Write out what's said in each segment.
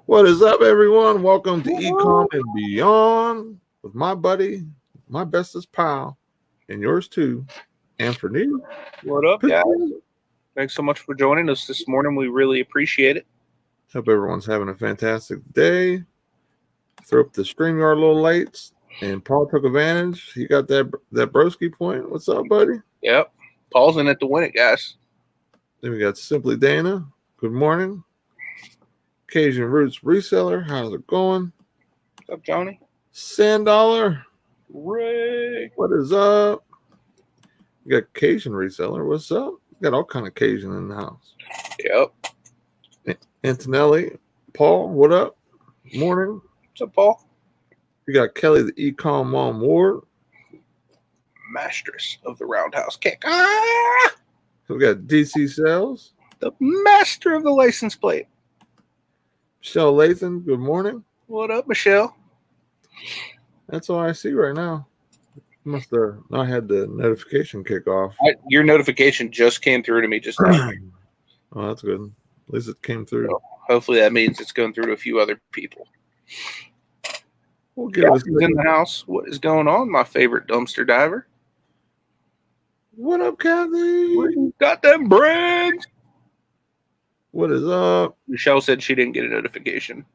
What is up, everyone? Welcome to Ecom and Beyond with my buddy, my bestest pal, and yours too, Anthony. What up, guys? Thanks so much for joining us this morning. We really appreciate it. Hope everyone's having a fantastic day. Threw up the StreamYard a little late, and Paul took advantage. He got that broski point. What's up, buddy? Yep. Paul's in it to win it, guys. Then we got Simply Dana. Good morning. Cajun Roots Reseller. How's it going? What's up, Johnny? $100. Ray. What is up? We got Cajun Reseller. What's up? We got all kind of Cajun in the house. Yep. Antonelli. Paul, what up? Morning. What's up, Paul? We got Kelly, the Ecom Mom Ward. Mistress of the roundhouse kick. We got DC Sales. The master of the license plate. Michelle Lathan, good morning. What up, Michelle? That's all I see right now. Must have not had the notification kick off. Your notification just came through to me just now. Oh, that's good. At least it came through. So hopefully that means it's going through to a few other people. We'll give us in the house. What is going on, my favorite dumpster diver? What up, Kathy? Got them brands. What is up? Michelle said she didn't get a notification.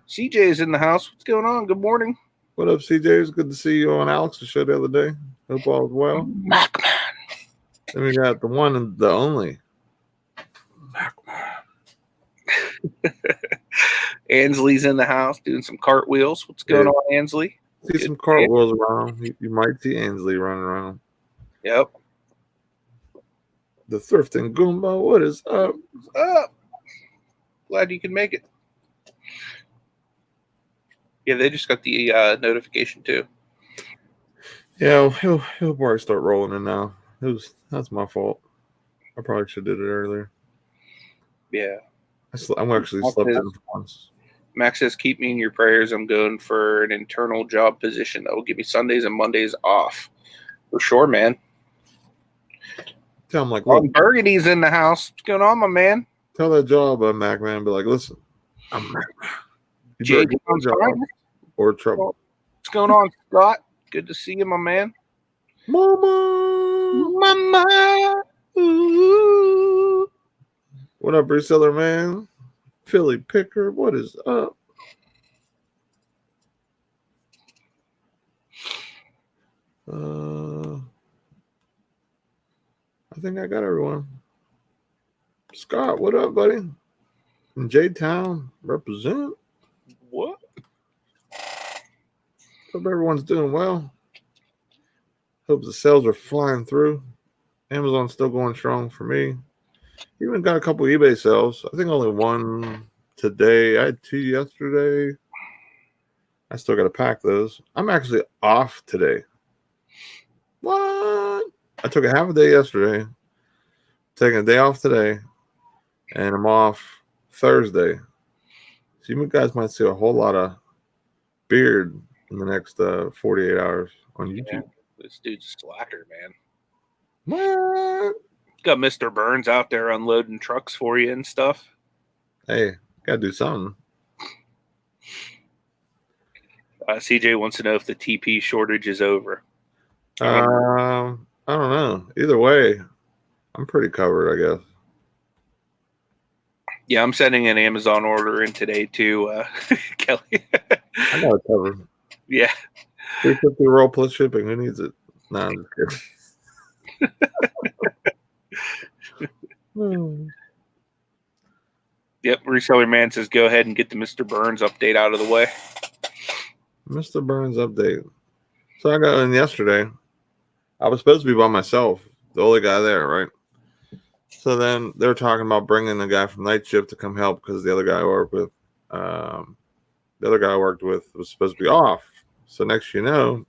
CJ is in the house. What's going on? Good morning. What up, CJ? It's good to see you on Alex's show the other day. Hope all is well. Macman. Then we got the one and the only. Ansley's in the house doing some cartwheels. What's going on, Ansley? See some cartwheels around. You might see Ansley running around. Yep. The Thrifting Goomba. What is up? What's up? Glad you can make it. Yeah, they just got the notification too. Yeah, he'll probably start rolling in now. That's my fault. I probably should have did it earlier. Yeah. I'm actually slept in once. Max says, keep me in your prayers. I'm going for an internal job position that will give me Sundays and Mondays off. For sure, man. Tell him, like, look, Burgundy's in the house. What's going on, my man? Tell that job, Mac man, be like, listen, I'm Mac man. You better get a job or trouble. What's going on, Scott? Good to see you, my man. Mama. Ooh. What up, reseller man? Philly Picker, what is up? I think I got everyone. Scott, what up, buddy? From J-Town, represent. What? Hope everyone's doing well. Hope the sales are flying through. Amazon's still going strong for me. Even got a couple eBay sales. I think only one today. I had 2 yesterday. I still got to pack those. I'm actually off today. What? I took a half a day yesterday. Taking a day off today. And I'm off Thursday. So you guys might see a whole lot of beard in the next 48 hours on YouTube. Yeah, this dude's a slacker, man. What? Got Mr. Burns out there unloading trucks for you and stuff. Hey, gotta do something. CJ wants to know if the TP shortage is over. I don't know. Either way, I'm pretty covered, I guess. Yeah, I'm sending an Amazon order in today too, Kelly. I got it covered. Yeah. $350 roll plus shipping. Who needs it? No, I'm just kidding. Yep, Reseller Man says go ahead and get the Mr. Burns update out of the way. Mr. Burns update. So I got in yesterday. I was supposed to be by myself, the only guy there, right? So then they were talking about bringing the guy from night shift to come help because the other guy I worked with, was supposed to be off. So next you know,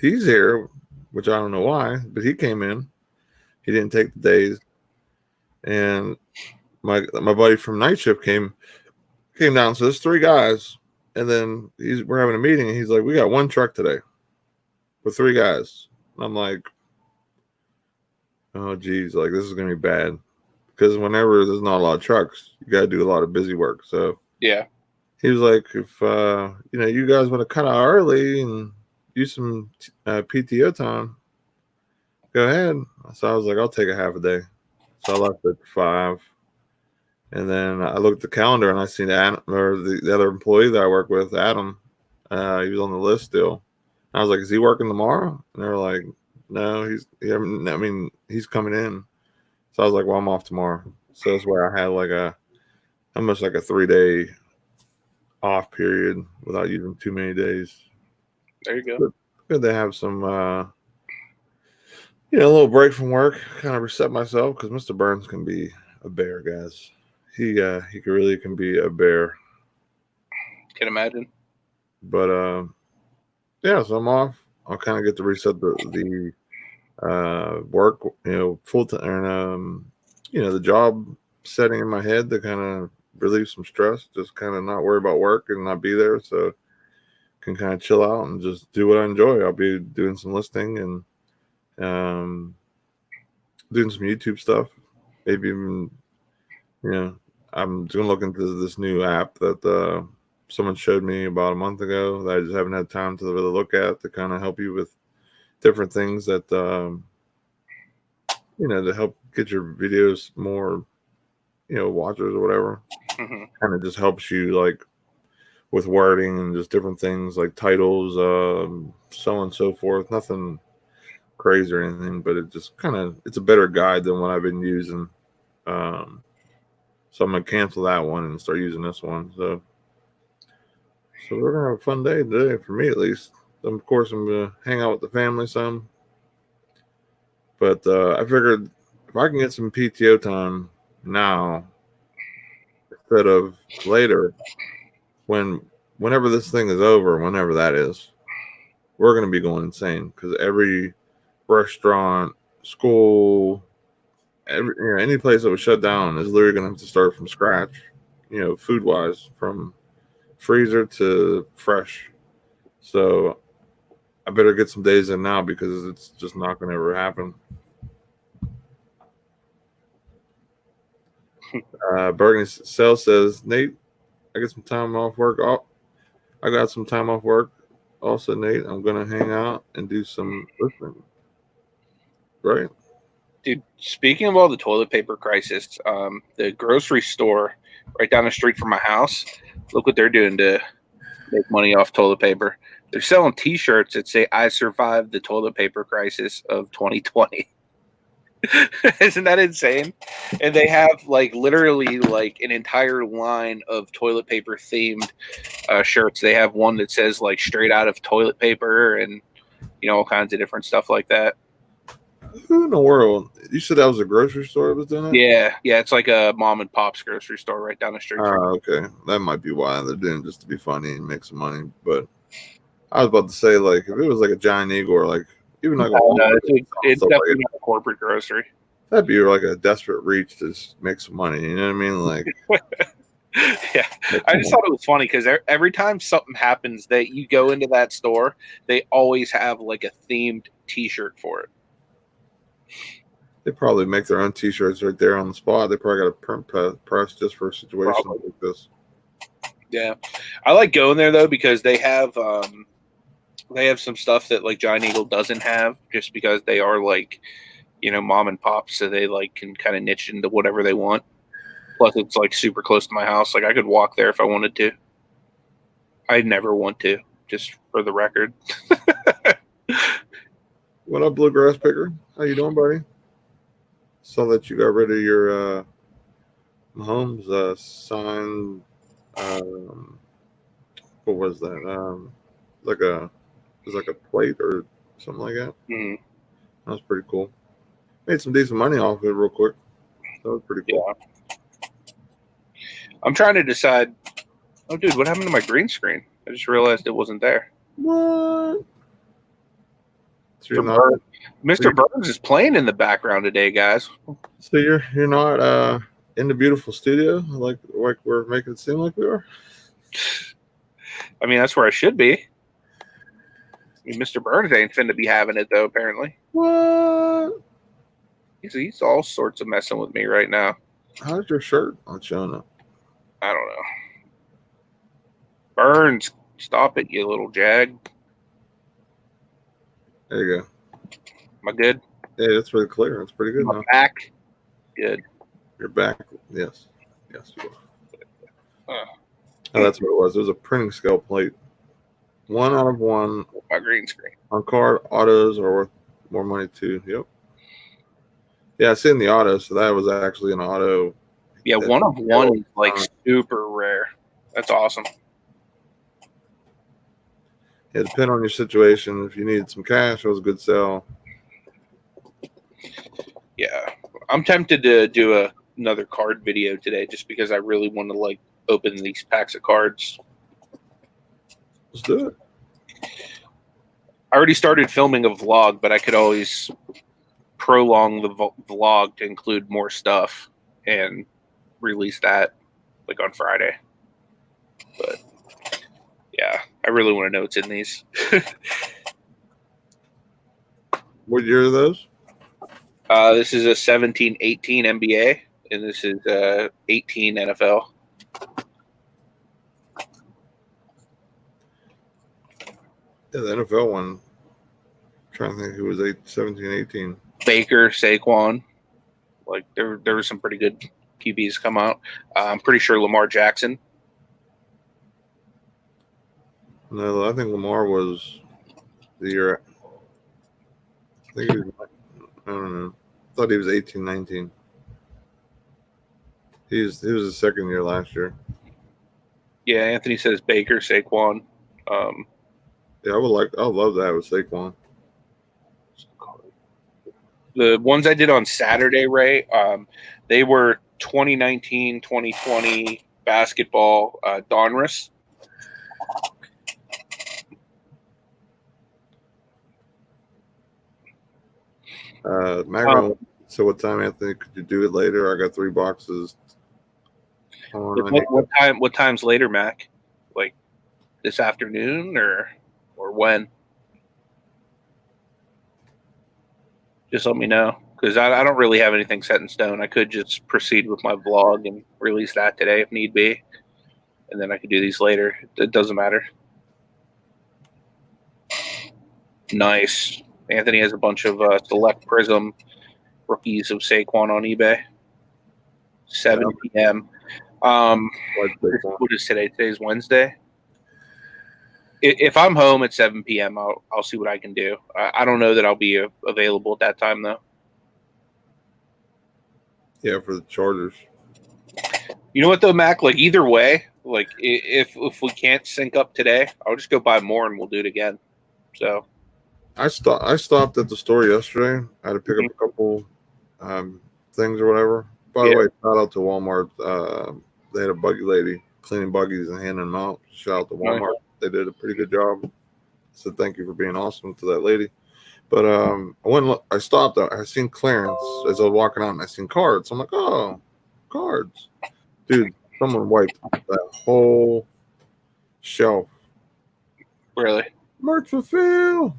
he's here, which I don't know why, but he came in. He didn't take the days, and my buddy from night shift came down. So there's 3 guys, and then we're having a meeting, and he's like, "We got 1 truck today with 3 guys." And I'm like, "Oh geez, like this is gonna be bad," because whenever there's not a lot of trucks, you got to do a lot of busy work. So Yeah. he was like, if you guys want to cut out early and use some PTO time, go ahead. So I was like, I'll take a half a day. So I left at 5. And then I looked at the calendar and I seen Adam, or the other employee that I work with, Adam. He was on the list still. I was like, "Is he working tomorrow?" And they were like, "No, he's coming in." So I was like, "Well, I'm off tomorrow." So that's where I had like almost like a 3-day off period without using too many days. There you go. Good to have some, a little break from work, kind of reset myself because Mr. Burns can be a bear, guys. He really can be a bear. Can imagine. But yeah, so I'm off. I'll kind of get to reset the work, full time, and the job setting in my head to kind of relieve some stress. Just kind of not worry about work and not be there, so can kind of chill out and just do what I enjoy. I'll be doing some listing and doing some YouTube stuff. Maybe even, I'm going to look into this new app that someone showed me about a month ago that I just haven't had time to really look at, to kind of help you with different things that, to help get your videos more, watchers or whatever. Mm-hmm. Kind of just helps you like with wording and just different things like titles, so on and so forth. Nothing crazy or anything, but it just it's a better guide than what I've been using. So I'm gonna cancel that one and start using this one. So we're gonna have a fun day today, for me at least. Of course, I'm gonna hang out with the family some, but I figured if I can get some PTO time now instead of later, whenever this thing is over, whenever that is, we're gonna be going insane because every restaurant, school, any place that was shut down is literally gonna have to start from scratch, food wise, from freezer to fresh. So I better get some days in now because it's just not going to ever happen. Bergen Cell says, Nate, I got some time off work. Oh, I got some time off work. Also, Nate, I'm going to hang out and do some listening. Right? Dude, speaking of all the toilet paper crisis, the grocery store right down the street from my house, look what they're doing to make money off toilet paper. They're selling T-shirts that say "I survived the toilet paper crisis of 2020." Isn't that insane? And they have like literally like an entire line of toilet paper themed shirts. They have one that says like "straight out of toilet paper" and all kinds of different stuff like that. Who in the world? You said that was a grocery store that was doing that? Yeah, it's like a mom and pop's grocery store right down the street. Okay, that might be why they're doing it, just to be funny and make some money. But I was about to say, like, if it was like a Giant Eagle or like even like it's definitely not a corporate grocery. That'd be like a desperate reach to make some money. You know what I mean? Like, yeah, I just thought it was funny because every time something happens that you go into that store, they always have like a themed T-shirt for it. They probably make their own T-shirts right there on the spot. They probably got a print press just for a situation like this. Yeah, I like going there though because they have some stuff that like Giant Eagle doesn't have, just because they are like mom and pop, so they like can kind of niche into whatever they want. Plus, it's like super close to my house. Like I could walk there if I wanted to. I'd never want to, just for the record. What up, Bluegrass Picker? How you doing, buddy? Saw that you got rid of your Mahomes sign. What was that? Like it was like a plate or something like that. Mm-hmm. That was pretty cool. Made some decent money off of it real quick. That was pretty cool. Yeah. I'm trying to decide. Oh, dude, what happened to my green screen? I just realized it wasn't there. What? So Mr. Burns is playing in the background today, guys. So you're not in the beautiful studio like we're making it seem like we are? I mean, that's where I should be. I mean, Mr. Burns ain't finna be having it though. Apparently, what? he's all sorts of messing with me right now. How's your shirt not showing up? I don't know. Burns, stop it, you little jag. There you go. Am I good? Yeah, that's really clear. That's pretty good My now. back, good. Your back, yes. Yes, you are. Uh, Oh, that's what it was. It was a printing scale plate. 1 out of 1 my green screen. on card. Autos are worth more money too. Yep. Yeah, I seen the auto, so that was actually an auto. Yeah, 1 of 1 is like super rare. That's awesome. It depends on your situation. If you needed some cash, it was a good sell. Yeah, I'm tempted to do another card video today just because I really want to like open these packs of cards. Let's do it. I already started filming a vlog, but I could always prolong the vlog to include more stuff and release that like on Friday. But yeah, I really want to know what's in these. What year are those? This is a 17-18 NBA, and this is 18 NFL. Yeah, the NFL one. I'm trying to think who was 17, 18. Baker, Saquon. Like there were some pretty good QBs come out. I'm pretty sure Lamar Jackson. No, I think Lamar was the year. I think he was, I don't know. I thought he was 18, 19. He was the second year last year. Yeah, Anthony says Baker, Saquon. Yeah, I would love that with Saquon. The ones I did on Saturday, Ray, they were 2019, 2020 basketball Donruss. Magno, so what time, Anthony? Could you do it later? I got 3 boxes. What time's later, Mac? Like this afternoon or when? Just let me know, because I don't really have anything set in stone. I could just proceed with my vlog and release that today if need be, and then I could do these later. It doesn't matter. Nice. Anthony has a bunch of select Prism rookies of Saquon on eBay. 7 p.m. What is today? Today's Wednesday. If I'm home at 7 p.m., I'll see what I can do. I don't know that I'll be available at that time, though. Yeah, for the Chargers. You know what, though, Mac? Like, either way, like, if we can't sync up today, I'll just go buy more and we'll do it again. So I stopped at the store yesterday. I had to pick up a couple things or whatever. By the way, shout out to Walmart. They had a buggy lady cleaning buggies and handing them out. Shout out to Walmart. Nice. They did a pretty good job. So thank you for being awesome to that lady. But I stopped. I seen clearance as I was walking out, and I seen cards. I'm like, oh, cards, dude! Someone wiped that whole shelf. Really? Merch for Phil.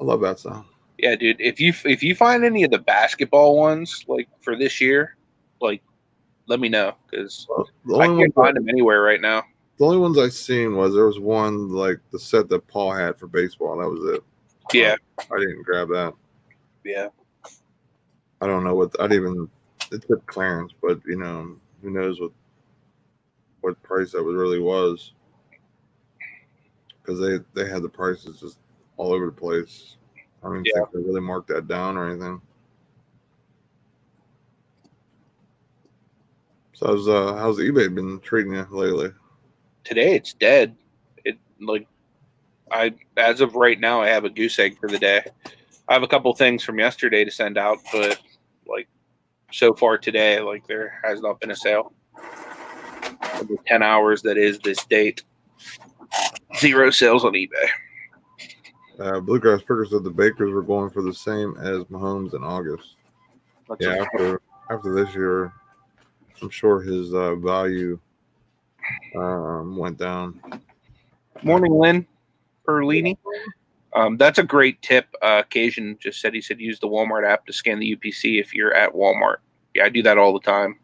I love that song. Yeah, dude. If you find any of the basketball ones like for this year, like let me know, because I can't find them anywhere right now. The only ones I seen there was one like the set that Paul had for baseball. That was it. Yeah, I didn't grab that. Yeah, I don't know what it took clearance, but you know who knows what price that really was, because they had the prices just all over the place. I don't even think they really marked that down or anything. So how's eBay been treating you lately? Today it's dead. As of right now, I have a goose egg for the day. I have a couple things from yesterday to send out, but like so far today, like there has not been a sale. For the 10 hours that is this date, 0 sales on eBay. Bluegrass Picker said the Bakers were going for the same as Mahomes in August. After this year, I'm sure his value went down. Morning, Lynn Perlini. That's a great tip. Occasion just said, he said use the Walmart app to scan the UPC if you're at Walmart. Yeah, I do that all the time.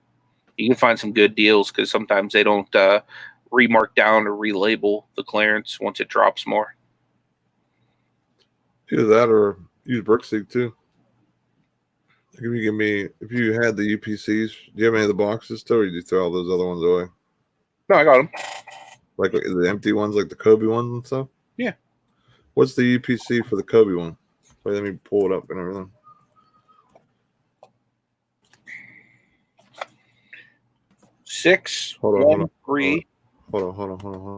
you can find some good deals because sometimes they don't remark down or relabel the clearance once it drops more. Either that or use Brickseek too. Like if you had the UPCs, do you have any of the boxes still, or did you throw all those other ones away? No, I got them. Like the empty ones, like the Kobe ones and stuff? Yeah. What's the UPC for the Kobe one? Wait, let me pull it up and everything. Hold on.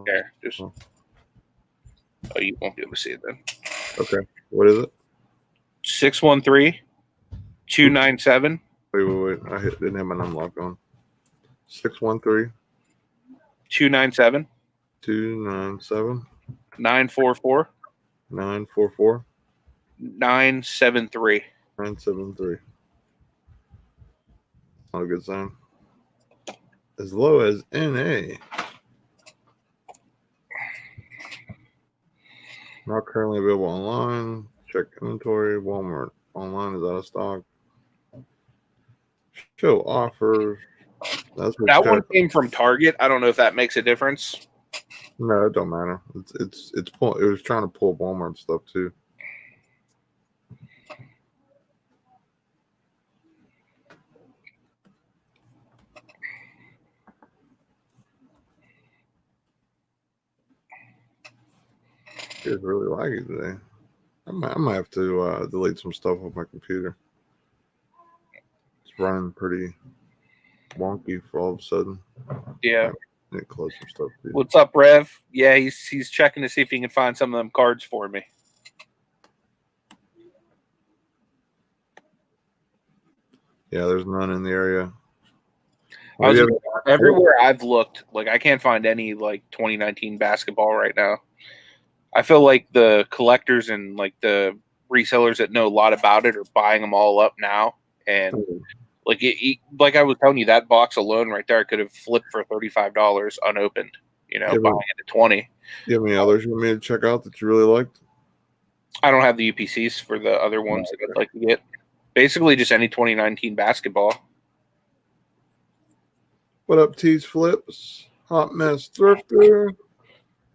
There, just. Oh, you won't be able to see it then. Okay. What is it? 613-297. Wait. Didn't have my number lock on. 613 297 297 944 944 973. 973. Not a good sign. As low as NA. Not currently available online. Check inventory. Walmart online is out of stock. Show offers. That one came from Target. I don't know if that makes a difference. No, it don't matter. It's it was trying to pull Walmart stuff too. It's really laggy today. I might have to delete some stuff off my computer. It's running pretty wonky for all of a sudden. Yeah. I need to close some stuff too. What's up, Rev? Yeah, he's checking to see if he can find some of them cards for me. Yeah, there's none in the area. Everywhere I've looked, like I can't find any like 2019 basketball right now. I feel like the collectors and like the resellers that know a lot about it are buying them all up now. And like like I was telling you, that box alone right there, I could have flipped for $35 unopened. You know, buying it at 20. You have any others you want me to check out that you really liked? I don't have the UPCs for the other ones that I'd like to get. Basically, just any 2019 basketball. What up, Tease Flips? Hot Mess Thrifter.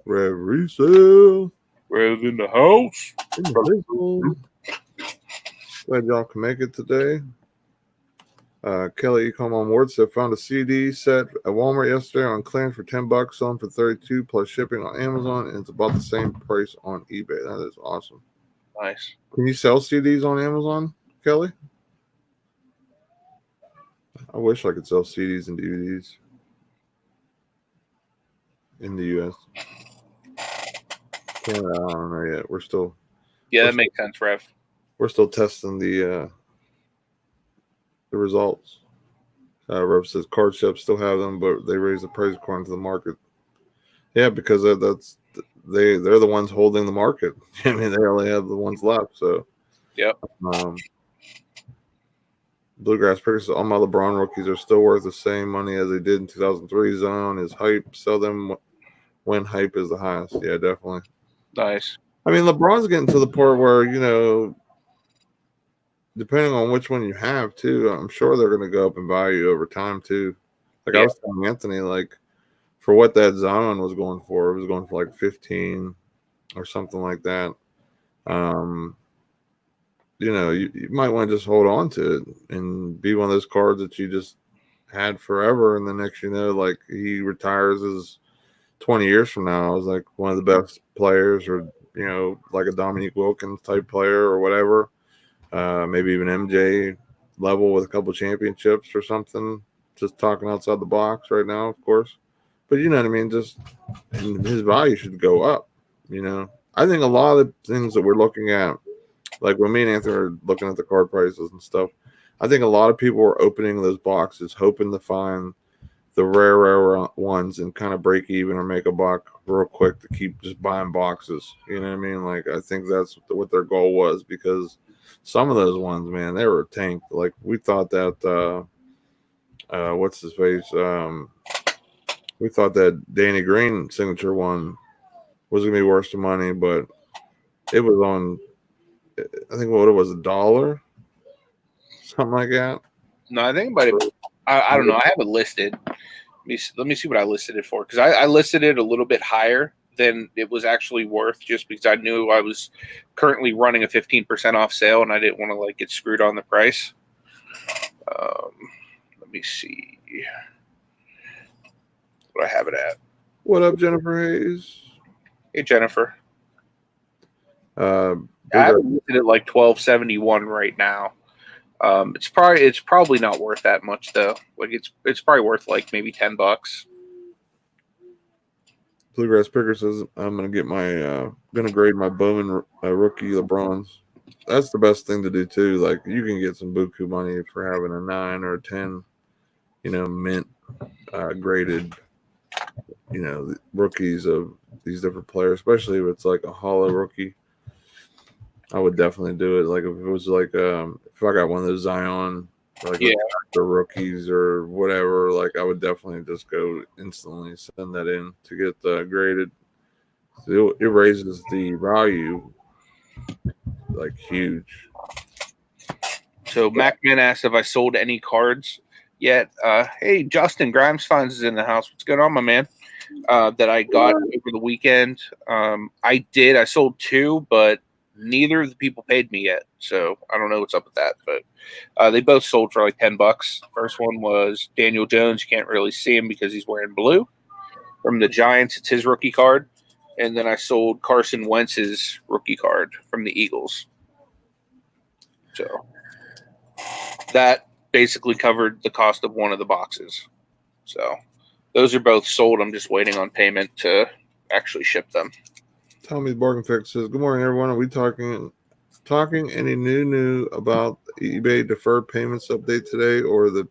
Reselling. Rev in the house. Glad y'all can make it today. Kelly Ecom on Ward said found a CD set at Walmart yesterday on clearance for $10, selling for $32 plus shipping on Amazon, and it's about the same price on eBay. That is awesome. Nice. Can you sell CDs on Amazon, Kelly? I wish I could sell CDs and DVDs in the U.S. Canada, I don't know yet. We're still. Yeah, that makes sense, Rev. We're still testing the results. Rev says card shops still have them, but they raise the price according to the market. Yeah, because they're the ones holding the market. I mean, they only have the ones left. So, yep. Bluegrass Pickers, all my LeBron rookies are still worth the same money as they did in 2003. Zone is hype. Sell them when hype is the highest. Yeah, definitely. Nice. I mean, LeBron's getting to the point where, you know, depending on which one you have, too, I'm sure they're going to go up in value over time, too. Like I was telling Anthony, like, for what that Zion was going for, it was going for like 15 or something like that. You know, you might want to just hold on to it and be one of those cards that you just had forever. And the next, you know, like he retires as 20 years from now as like one of the best players, or, you know, like a Dominique Wilkins type player or whatever. Maybe even MJ level with a couple championships or something. Just talking outside the box right now, of course. But you know what I mean? Just his value should go up, you know. I think a lot of the things that we're looking at, like when me and Anthony are looking at the card prices and stuff, I think a lot of people are opening those boxes hoping to find the rare ones and kind of break even or make a buck real quick to keep just buying boxes. You know what I mean? Like, I think that's what their goal was, because some of those ones, man, they were tanked. Like, we thought that, what's his face? We thought that Danny Green signature one was going to be worth some money, but it was on, I think what it was, $1, something like that. No, I think it might have been I don't know. I have it listed. Let me see what I listed it for, because I listed it a little bit higher than it was actually worth, just because I knew I was currently running a 15% off sale and I didn't want to like get screwed on the price. Let me see what I have it at. What up, Jennifer Hayes? Hey, Jennifer. I have it listed at like $12.71 right now. It's probably not worth that much though. Like it's probably worth like maybe $10. Bluegrass Picker says I'm gonna grade my Bowman rookie LeBrons. That's the best thing to do too. Like you can get some buku money for having a 9 or a 10, mint graded, rookies of these different players, especially if it's like a hollow rookie. I would definitely do it. Like if it was like if I got one of those Zion like the rookies or whatever, like I would definitely just go instantly send that in to get graded. So it raises the value like huge. So MacMan asked if I sold any cards yet. Hey, Justin Grimes Finds is in the house. What's going on, my man? That I got over the weekend. I did. I sold 2, but neither of the people paid me yet. So I don't know what's up with that. But they both sold for like $10. First one was Daniel Jones. You can't really see him because he's wearing blue. From the Giants, it's his rookie card. And then I sold Carson Wentz's rookie card from the Eagles. So that basically covered the cost of one of the boxes. So those are both sold. I'm just waiting on payment to actually ship them. Tommy's Bargain Fix says, "Good morning, everyone. Are we talking any new about the eBay deferred payments update today, or the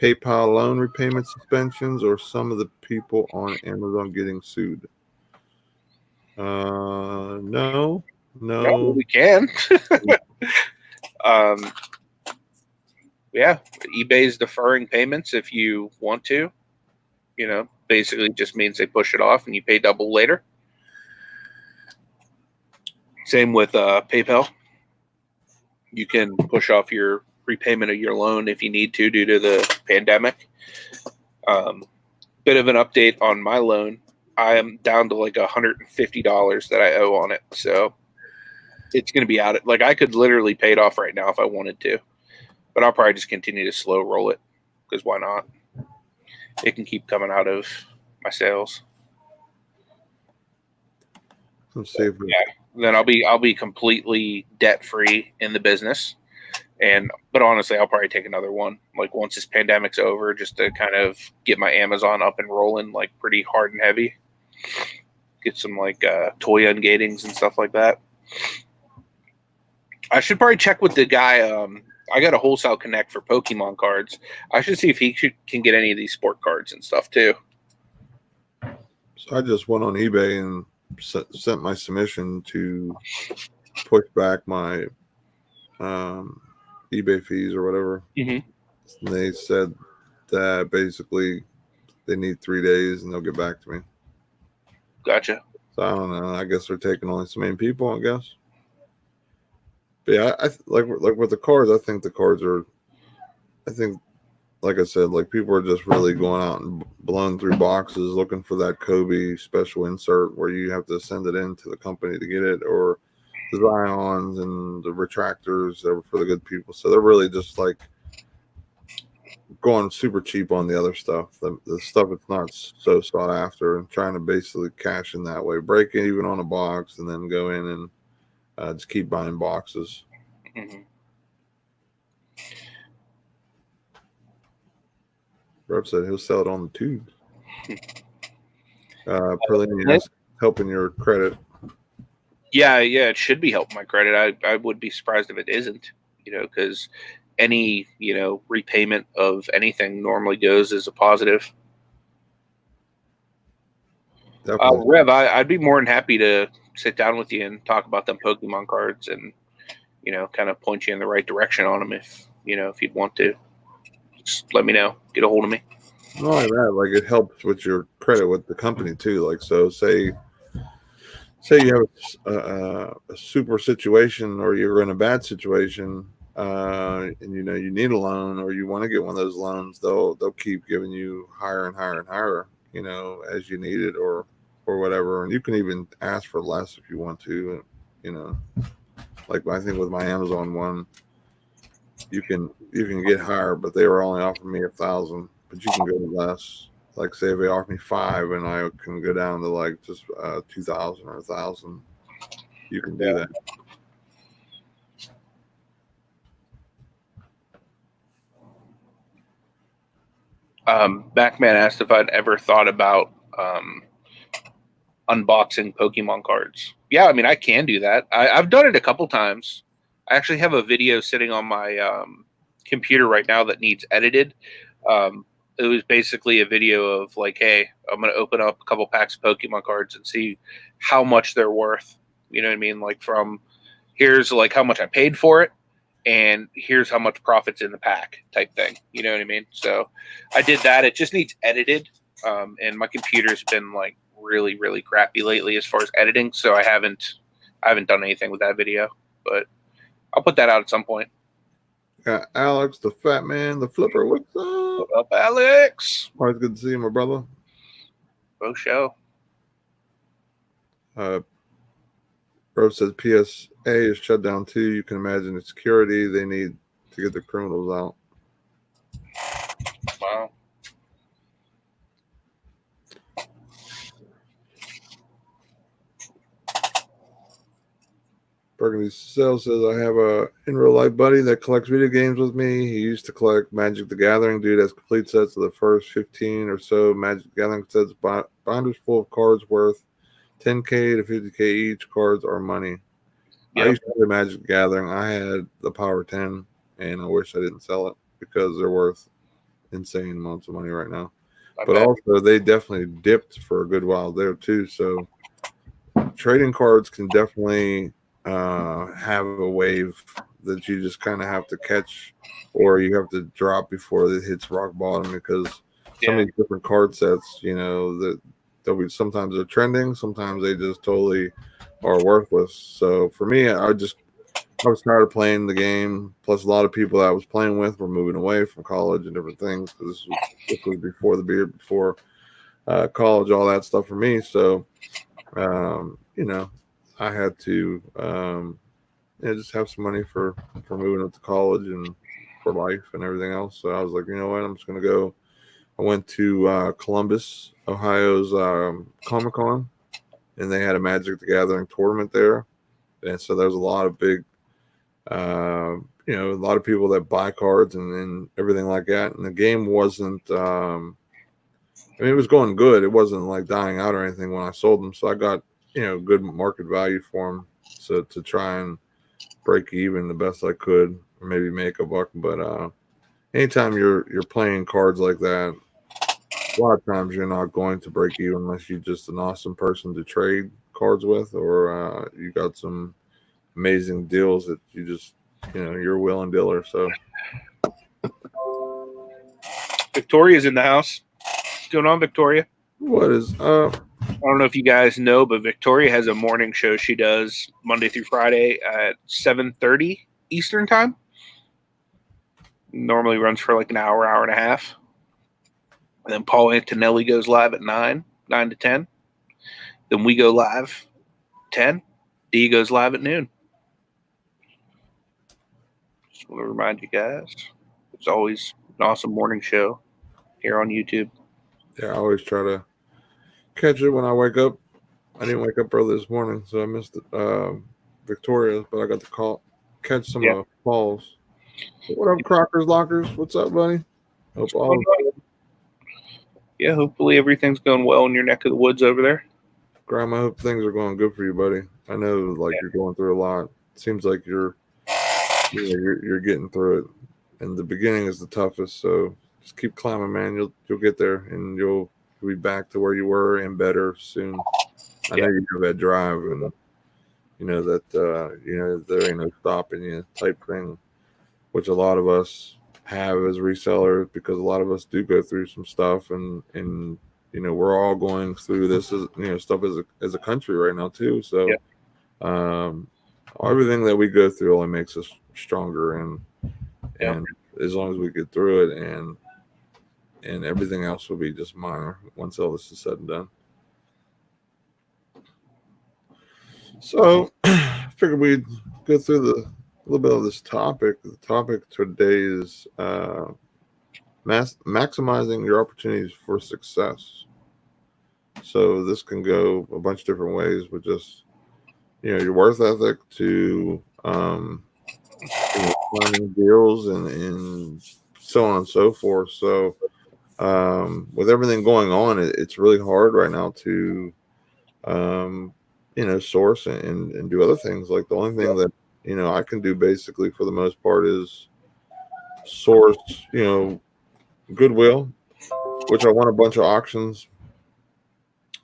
PayPal loan repayment suspensions, or some of the people on Amazon getting sued?" No, we can. Yeah, eBay's deferring payments if you want to. Basically just means they push it off and you pay double later. Same with PayPal. You can push off your repayment of your loan if you need to due to the pandemic. Bit of an update on my loan. I am down to like $150 that I owe on it. So it's going to be out. Like I could literally pay it off right now if I wanted to. But I'll probably just continue to slow roll it because why not? It can keep coming out of my sales. Let's see if then I'll be completely debt free in the business. But honestly, I'll probably take another one like once this pandemic's over, just to kind of get my Amazon up and rolling like pretty hard and heavy. Get some like toy ungatings and stuff like that. I should probably check with the guy. I got a wholesale connect for Pokemon cards. I should see if he can get any of these sport cards and stuff too. So I just went on eBay and sent my submission to push back my eBay fees or whatever. Mm-hmm. And they said that basically they need 3 days and they'll get back to me. Gotcha. So I don't know. I guess they're taking only so many people, I guess. But yeah, I like with the cards. I think the cards are. I think, like I said, like people are just really going out and blowing through boxes looking for that Kobe special insert where you have to send it in to the company to get it, or the Zions and the retractors that were for the good people. So they're really just like going super cheap on the other stuff, the stuff that's not so sought after, and trying to basically cash in that way, break it even on a box, and then go in and just keep buying boxes. Mm-hmm. Rev said he'll sell it on the tube. Perlini is helping your credit. Yeah, it should be helping my credit. I would be surprised if it isn't, because any, repayment of anything normally goes as a positive. Rev, I'd be more than happy to sit down with you and talk about them Pokemon cards and, kind of point you in the right direction on them if you'd want to. Just let me know. Get a hold of me. Not only that, like it helps with your credit with the company too. Like, so say you have a super situation or you're in a bad situation, and you know you need a loan or you want to get one of those loans, they'll keep giving you higher and higher and higher, you know, as you need it or whatever. And you can even ask for less if you want to, you know. Like I think with my Amazon one, you can get higher, but they were only offering me 1,000, but you can go less. Like say if they offer me 5 and I can go down to like just 2,000 or 1,000, you can do that. Backman asked if I'd ever thought about unboxing Pokemon cards. Yeah, I mean, I can do that. I've done it a couple times. I actually have a video sitting on my computer right now that needs edited. It was basically a video of like, hey, I'm going to open up a couple packs of Pokemon cards and see how much they're worth. You know what I mean? Like from here's like how much I paid for it, and here's how much profit's in the pack type thing. You know what I mean? So I did that. It just needs edited. And my computer's been like really, really crappy lately as far as editing. So I haven't done anything with that video, but I'll put that out at some point. Got Alex, the fat man, the flipper. What's up? What up, Alex? Always good to see you, my brother. Go show. Bro says PSA is shut down too. You can imagine the security they need to get the criminals out. Wow. Burgundy Cell says, I have a in real life buddy that collects video games with me. He used to collect Magic the Gathering. Dude has complete sets of the first 15 or so Magic the Gathering sets, binders full of cards worth $10K to $50K each. Cards are money. Yep. I used to play Magic the Gathering. I had the Power 10, and I wish I didn't sell it because they're worth insane amounts of money right now. But also, they definitely dipped for a good while there, too. So trading cards can definitely have a wave that you just kind of have to catch, or you have to drop before it hits rock bottom, because some of these different card sets, you know, that they'll be, sometimes they're trending, sometimes they just totally are worthless. So for me, I was tired of playing the game. Plus, a lot of people that I was playing with were moving away from college and different things. This was before the beard, before college, all that stuff for me. So, you know, I had to just have some money for moving up to college and for life and everything else. So I was like, you know what, I'm just going to go. I went to Columbus, Ohio's Comic-Con, and they had a Magic the Gathering tournament there. And so there's a lot of big, you know, a lot of people that buy cards and everything like that. And the game wasn't, I mean, it was going good. It wasn't like dying out or anything when I sold them. So I got, you know, good market value for them. So to try and break even the best I could, or maybe make a buck. But anytime you're playing cards like that, a lot of times you're not going to break even unless you're just an awesome person to trade cards with, or you got some amazing deals that you just, you know, you're a willing dealer. So Victoria's in the house. What's going on, Victoria? What is up? I don't know if you guys know, but Victoria has a morning show she does Monday through Friday at 7:30 Eastern time. Normally runs for like an hour, hour and a half. And then Paul Antonelli goes live at 9 to 10. Then we go live 10. D goes live at noon. Just want to remind you guys, it's always an awesome morning show here on YouTube. Yeah, I always try to catch it when I wake up. I didn't wake up early this morning, so I missed Victoria's, but I got to catch some of Paul's. What up, Crockers Lockers? What's up, buddy? Hope all. Yeah, hopefully everything's going well in your neck of the woods over there. Graham, I hope things are going good for you, buddy. I know, like, you're going through a lot. It seems like you're getting through it, and the beginning is the toughest. So just keep climbing, man. You'll get there, and you'll be back to where you were and better soon. I know you have that drive, and you know that you know there ain't no stopping you type thing, which a lot of us have as resellers, because a lot of us do go through some stuff, and you know, we're all going through this as, you know, stuff as a country right now too. So everything that we go through only makes us stronger, and Yep. and as long as we get through it, and everything else will be just minor once all this is said and done. So I figured we'd go through a little bit of this topic. The topic today is maximizing your opportunities for success. So this can go a bunch of different ways, with just your worth ethic to finding deals and so on and so forth. So with everything going on, it's really hard right now to source and do other things. Like the only thing that I can do basically for the most part is source Goodwill, which I won a bunch of auctions,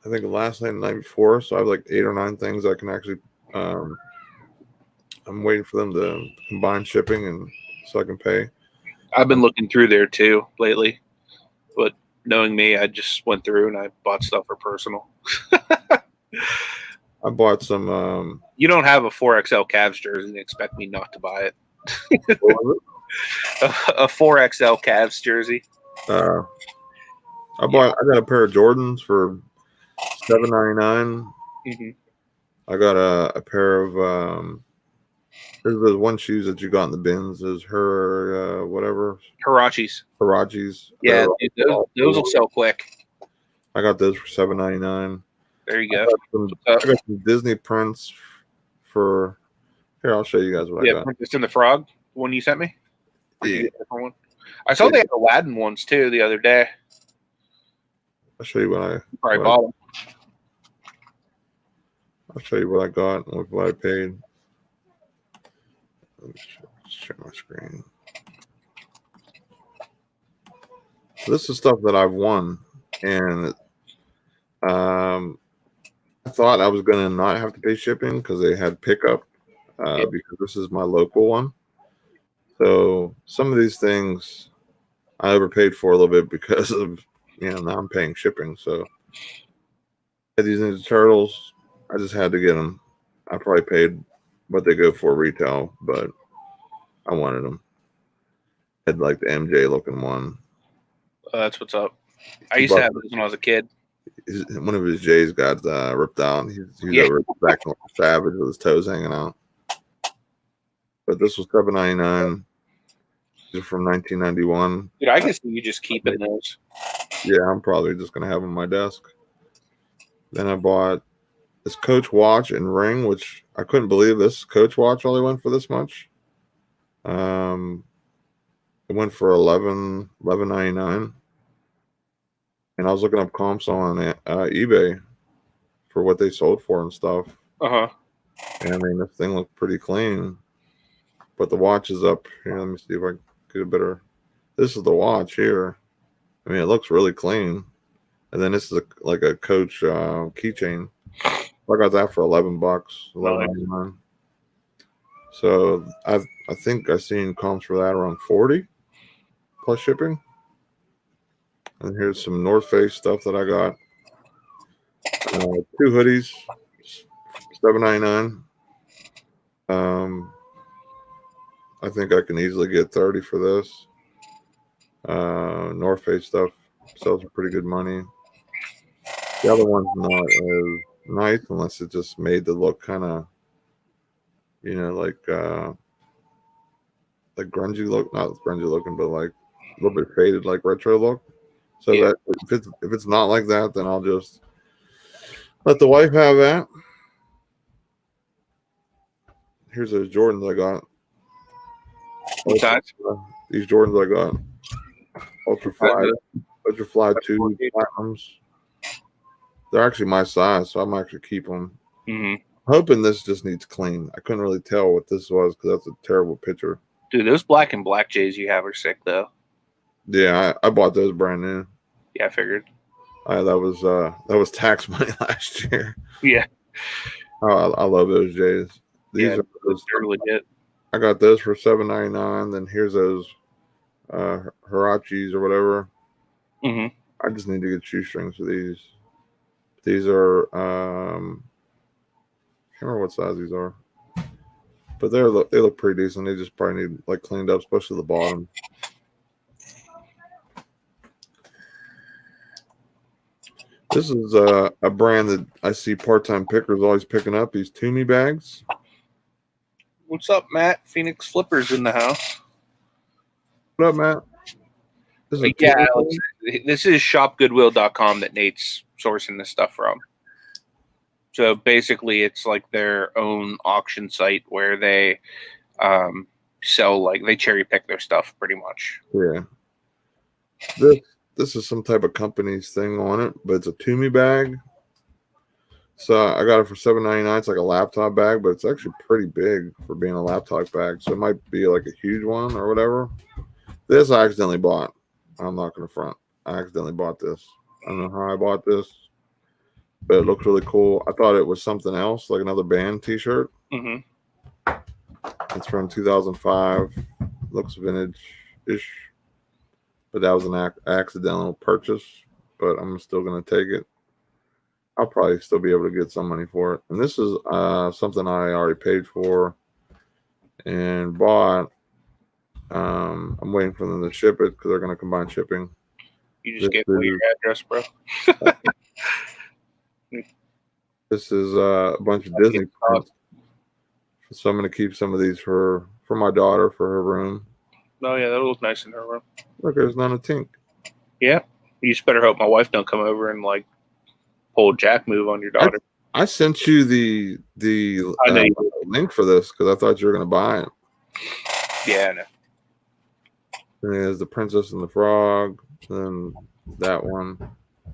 I think last night and the night before. So I have like 8 or 9 things I can actually I'm waiting for them to combine shipping and so I can pay. I've been looking through there too lately, but knowing me, I just went through and I bought stuff for personal. I bought some You don't have a 4XL Cavs jersey and expect me not to buy it. what was A 4XL Cavs jersey. it? I got a pair of Jordans for $7.99. Mm-hmm. I got a pair of there's those one shoes that you got in the bins. Is her whatever Hirachis. Yeah, dude, those will sell quick. I got those for $7.99. There you go. I got some Disney prints for here. I'll show you guys what I got. Princess and the Frog, the one you sent me. Yeah. One? I saw they had Aladdin ones too the other day. I'll show you what I probably bought them. I'll show you what I got and what I paid. Let me share my screen. So this is stuff that I've won, and I thought I was going to not have to pay shipping because they had pickup, because this is my local one. So some of these things I overpaid for a little bit because of now I'm paying shipping. So these Ninja Turtles, I just had to get them. I probably paid what they go for retail, but I wanted them. I had like the MJ looking one. That's what's up. I used to have this when I was a kid. One of his J's got ripped out. He's over back savage with his toes hanging out. But this was $7.99. These are from 1991. Dude, I can see you just keeping those. Yeah, I'm probably just gonna have them on my desk. Then I bought this Coach watch and ring, which I couldn't believe this Coach watch only went for this much. It went for $11.99. And I was looking up comps on eBay for what they sold for and stuff. And I mean, this thing looked pretty clean. But the watch is up here. Let me see if I can get a better. This is the watch here. I mean, it looks really clean. And then this is like a Coach keychain. I got that for $11, $11.99. So I think I seen comps for that around 40 plus shipping. And here's some North Face stuff that I got. 2 hoodies, $7.99. I think I can easily get 30 for this. North Face stuff sells for pretty good money. The other one's not as nice unless it just made the look kind of, like grungy look, not grungy looking, but like a little bit faded, like retro look. So that if it's not like that, then I'll just let the wife have that. Here's those Jordans I got. These Jordans I got. Ultra Fly 2 Platinums. They're actually my size, so I might actually keep them. Hoping this just needs clean. I couldn't really tell what this was because that's a terrible picture. Dude, those black and black J's you have are sick though. Yeah, I bought those brand new. Yeah, I figured. That was tax money last year. Yeah. Oh, I love those J's. These are legit. I got those for $7.99. Then here's those Hirachis or whatever. I just need to get shoestrings for these. These are I can't remember what size these are. but they look pretty decent. They just probably need like cleaned up, especially the bottom. This is a brand that I see part-time pickers always picking up. These Toomey bags. What's up, Matt? Phoenix Flippers in the house. What up, Matt? This is Yeah, Alex, this is shopgoodwill.com that Nate's sourcing this stuff from. So basically, it's like their own auction site where they sell, like, they cherry pick their stuff pretty much. Yeah. This is some type of company's thing on it, but it's a Toomey bag. So I got it for $7.99. It's like a laptop bag, but it's actually pretty big for being a laptop bag. So it might be like a huge one or whatever. This I accidentally bought. I'm not going to front. I accidentally bought this. I don't know how I bought this, but it looks really cool. I thought it was something else, like another band t-shirt. Mm-hmm. It's from 2005. Looks vintage-ish. But that was an accidental purchase, but I'm still going to take it. I'll probably still be able to get some money for it. And this is something I already paid for and bought. I'm waiting for them to ship it because they're going to combine shipping. You just gave away your address, bro. This is a bunch of Disney prints. So I'm going to keep some of these for my daughter for her room. Oh, yeah, that'll look nice in her room. Look, there's not a tink. Yeah. You just better hope my wife don't come over and, like, pull a jack move on your daughter. I sent you the link for this because I thought you were going to buy it. Yeah, I know. And there's the Princess and the Frog, and that one.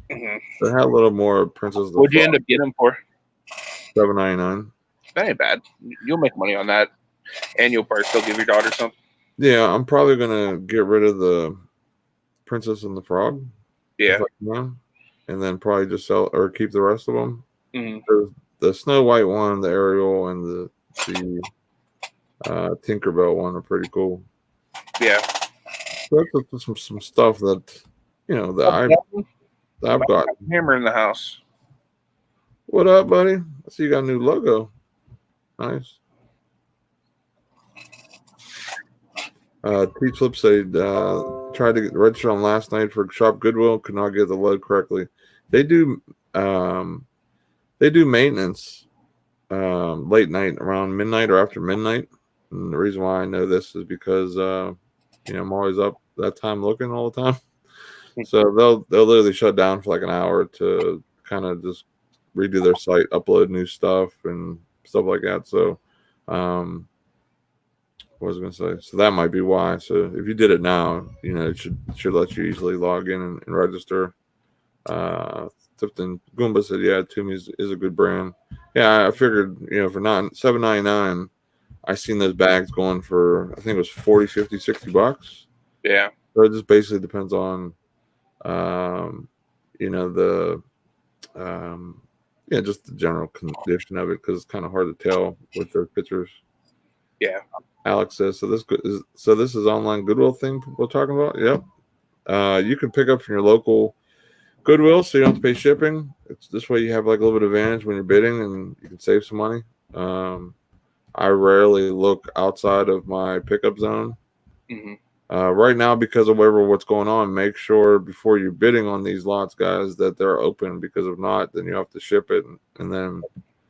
Mm-hmm. They had a little more Princess. What'd you end up getting them for? $7.99. That ain't bad. You'll make money on that, and you'll probably still give your daughter something. Yeah, I'm probably gonna get rid of the Princess and the Frog. Yeah. And then probably just sell or keep the rest of them. Mm-hmm. The Snow White one, the Ariel, and the Tinkerbell one are pretty cool. Yeah. So that's some stuff that that I've got. Hammer in the house. What up, buddy? I see you got a new logo. Nice. T-Flip said tried to register on last night for Shop Goodwill, could not get the load correctly. They do maintenance late night, around midnight or after midnight. And the reason why I know this is because I'm always up that time looking all the time. So they'll literally shut down for like an hour to kind of just redo their site, upload new stuff and stuff like that. So what was I going to say? So that might be why. So if you did it now, it should let you easily log in and register. Tifton Goomba said, yeah, Toomey is a good brand. Yeah, I figured, for not $7.99, I seen those bags going for, I think it was 40, 50, 60 bucks. Yeah. So it just basically depends on, just the general condition of it, because it's kind of hard to tell with their pictures. Yeah. Alex says, so this is online Goodwill thing people are talking about? Yep. You can pick up from your local Goodwill, so you don't have to pay shipping. It's this way you have like a little bit of advantage when you're bidding, and you can save some money. I rarely look outside of my pickup zone. Mm-hmm. Right now, because of what's going on, make sure before you're bidding on these lots, guys, that they're open, because if not, then you have to ship it, and then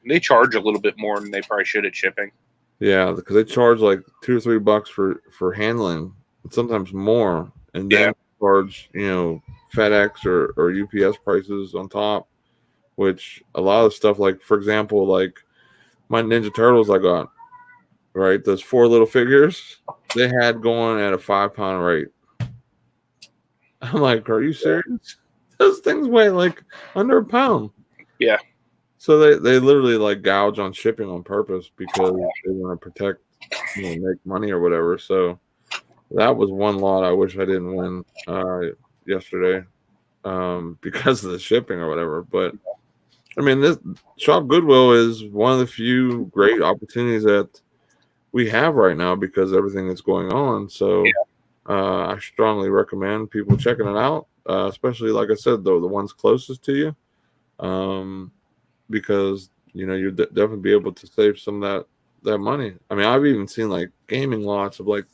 they charge a little bit more than they probably should at shipping. Yeah, because they charge like $2 or $3 for handling, and sometimes more, and then charge FedEx or UPS prices on top, which a lot of stuff, like for example, like my Ninja Turtles I got, right, those 4 little figures, they had going at a 5-pound rate. I'm like, are you serious? Those things weigh like under a pound. Yeah. So they literally like gouge on shipping on purpose because they want to protect, make money or whatever. So that was one lot I wish I didn't win yesterday because of the shipping or whatever. But I mean, this Shop Goodwill is one of the few great opportunities that we have right now because of everything that's going on. So I strongly recommend people checking it out, especially like I said, though, the ones closest to you. Because you'll definitely be able to save some of that money. I mean, I've even seen like gaming lots of like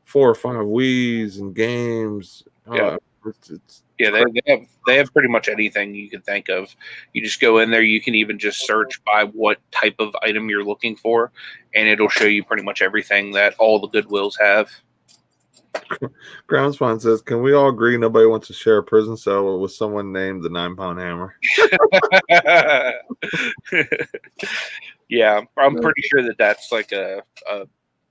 4 or 5 Wii's and games. Yeah. It's Yeah, they have pretty much anything you can think of. You just go in there. You can even just search by what type of item you're looking for, and it'll show you pretty much everything that all the Goodwills have. Groundspawn says, "Can we all agree nobody wants to share a prison cell with someone named the 9-pound hammer?" Yeah, I'm pretty sure that's like a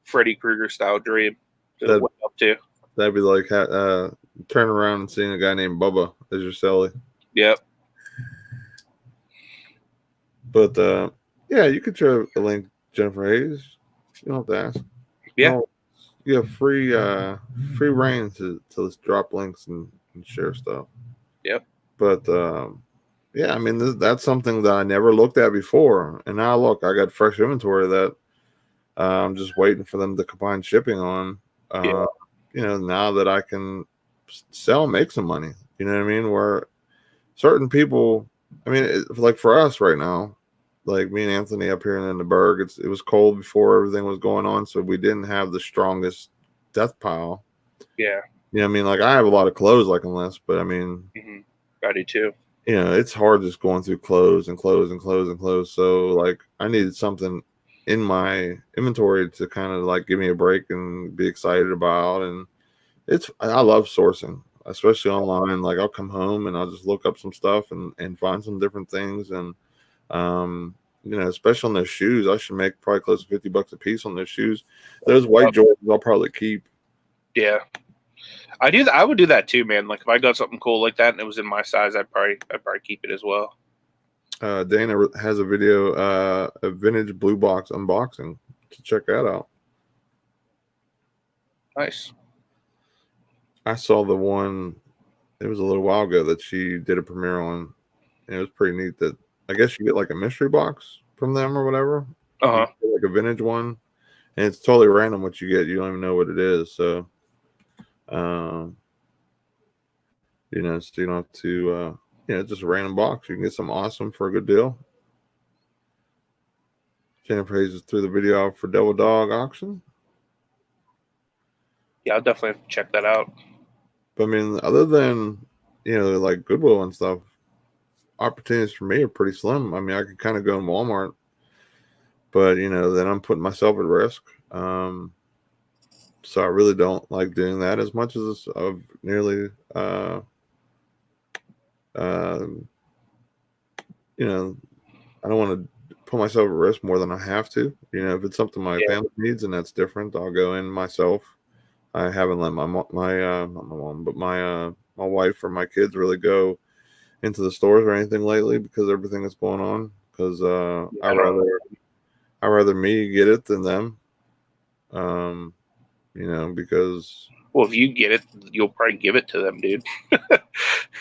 Freddy Krueger style dream to wake up to. That'd be like turning around and seeing a guy named Bubba as your celly. Yep. But yeah, you could share a link, Jennifer Hayes. You don't have to ask. Yeah. No, you have free reign to just drop links and share stuff. Yep. But yeah, I mean that's something that I never looked at before, and now look, I got fresh inventory that I'm just waiting for them to combine shipping on. Yeah. You know, now that I can sell and make some money, you know what I mean? Where certain people, I mean, like for us right now, like me and Anthony up here in the Berg, it was cold before everything was going on, so we didn't have the strongest death pile. Yeah. You know what I mean? Like I have a lot of clothes like on this, but I mean, I do too. You know, it's hard just going through clothes and clothes and clothes and clothes. So like I needed something in my inventory to kind of like give me a break and be excited about. And I love sourcing, especially online. Like I'll come home and I'll just look up some stuff and find some different things. And you know, especially on those shoes, I should make probably close to $50 a piece on those shoes. Those white Jordans I'll probably keep. Yeah. I would do that too, man. Like if I got something cool like that and it was in my size, I'd probably keep it as well. Dana has a video, a vintage blue box unboxing. So check that out. Nice. I saw the one. It was a little while ago that she did a premiere on, and it was pretty neat. That I guess you get like a mystery box from them or whatever. Like a vintage one, and it's totally random what you get. You don't even know what it is. So, you know, so you don't have to. You know, just a random box. You can get some awesome for a good deal. Jennifer Hayes threw the video out for Devil Dog auction. Yeah, I'll definitely have to check that out. But I mean, other than, you know, like Goodwill and stuff, opportunities for me are pretty slim. I mean, I could kind of go in Walmart, but you know, then I'm putting myself at risk. So I really don't like doing that as much as I've nearly, you know, I don't want to put myself at risk more than I have to. You know, if it's something my family needs and that's different, I'll go in myself. I haven't let not my mom, but my wife or my kids really go into the stores or anything lately because of everything that's going on. Because I rather me get it than them. You know, because if you get it, you'll probably give it to them, dude.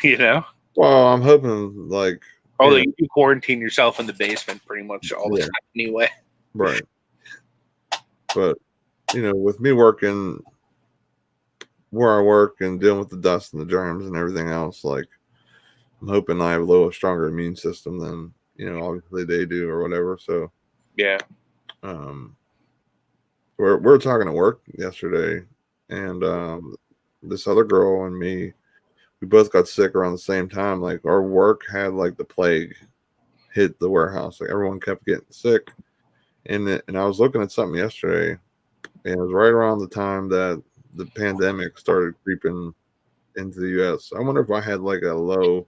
You know. Well, I'm hoping like. Although you quarantine yourself in the basement pretty much all the time anyway. Right. But you know, with me working where I work and dealing with the dust and the germs and everything else, like I'm hoping I have a little stronger immune system than, you know, obviously they do or whatever. So yeah. We're talking at work yesterday, and this other girl and me, we both got sick around the same time. Like our work had like the plague hit the warehouse. Like everyone kept getting sick. And I was looking at something yesterday, and it was right around the time that the pandemic started creeping into the U.S. I wonder if I had like a low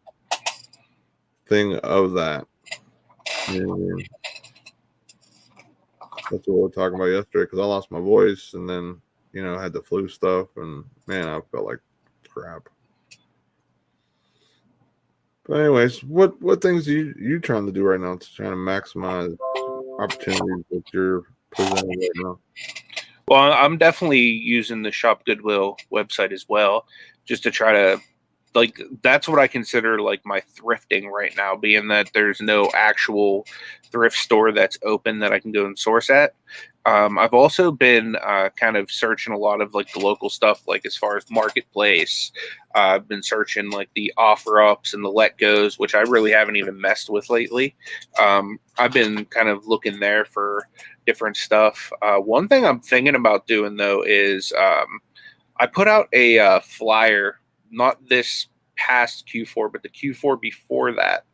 thing of that. You know what I mean? That's what we were talking about yesterday because I lost my voice and then, you know, I had the flu stuff and man, I felt like crap. But anyways, what things are you trying to do right now to try to maximize opportunities that you're presenting right now? Well, I'm definitely using the Shop Goodwill website as well, just to try to, like, that's what I consider like my thrifting right now, being that there's no actual thrift store that's open that I can go and source at. I've also been kind of searching a lot of like the local stuff, like as far as marketplace. I've been searching like the offer ups and the let goes, which I really haven't even messed with lately. I've been kind of looking there for different stuff. One thing I'm thinking about doing though is I put out a flyer, not this past Q4, but the Q4 before that.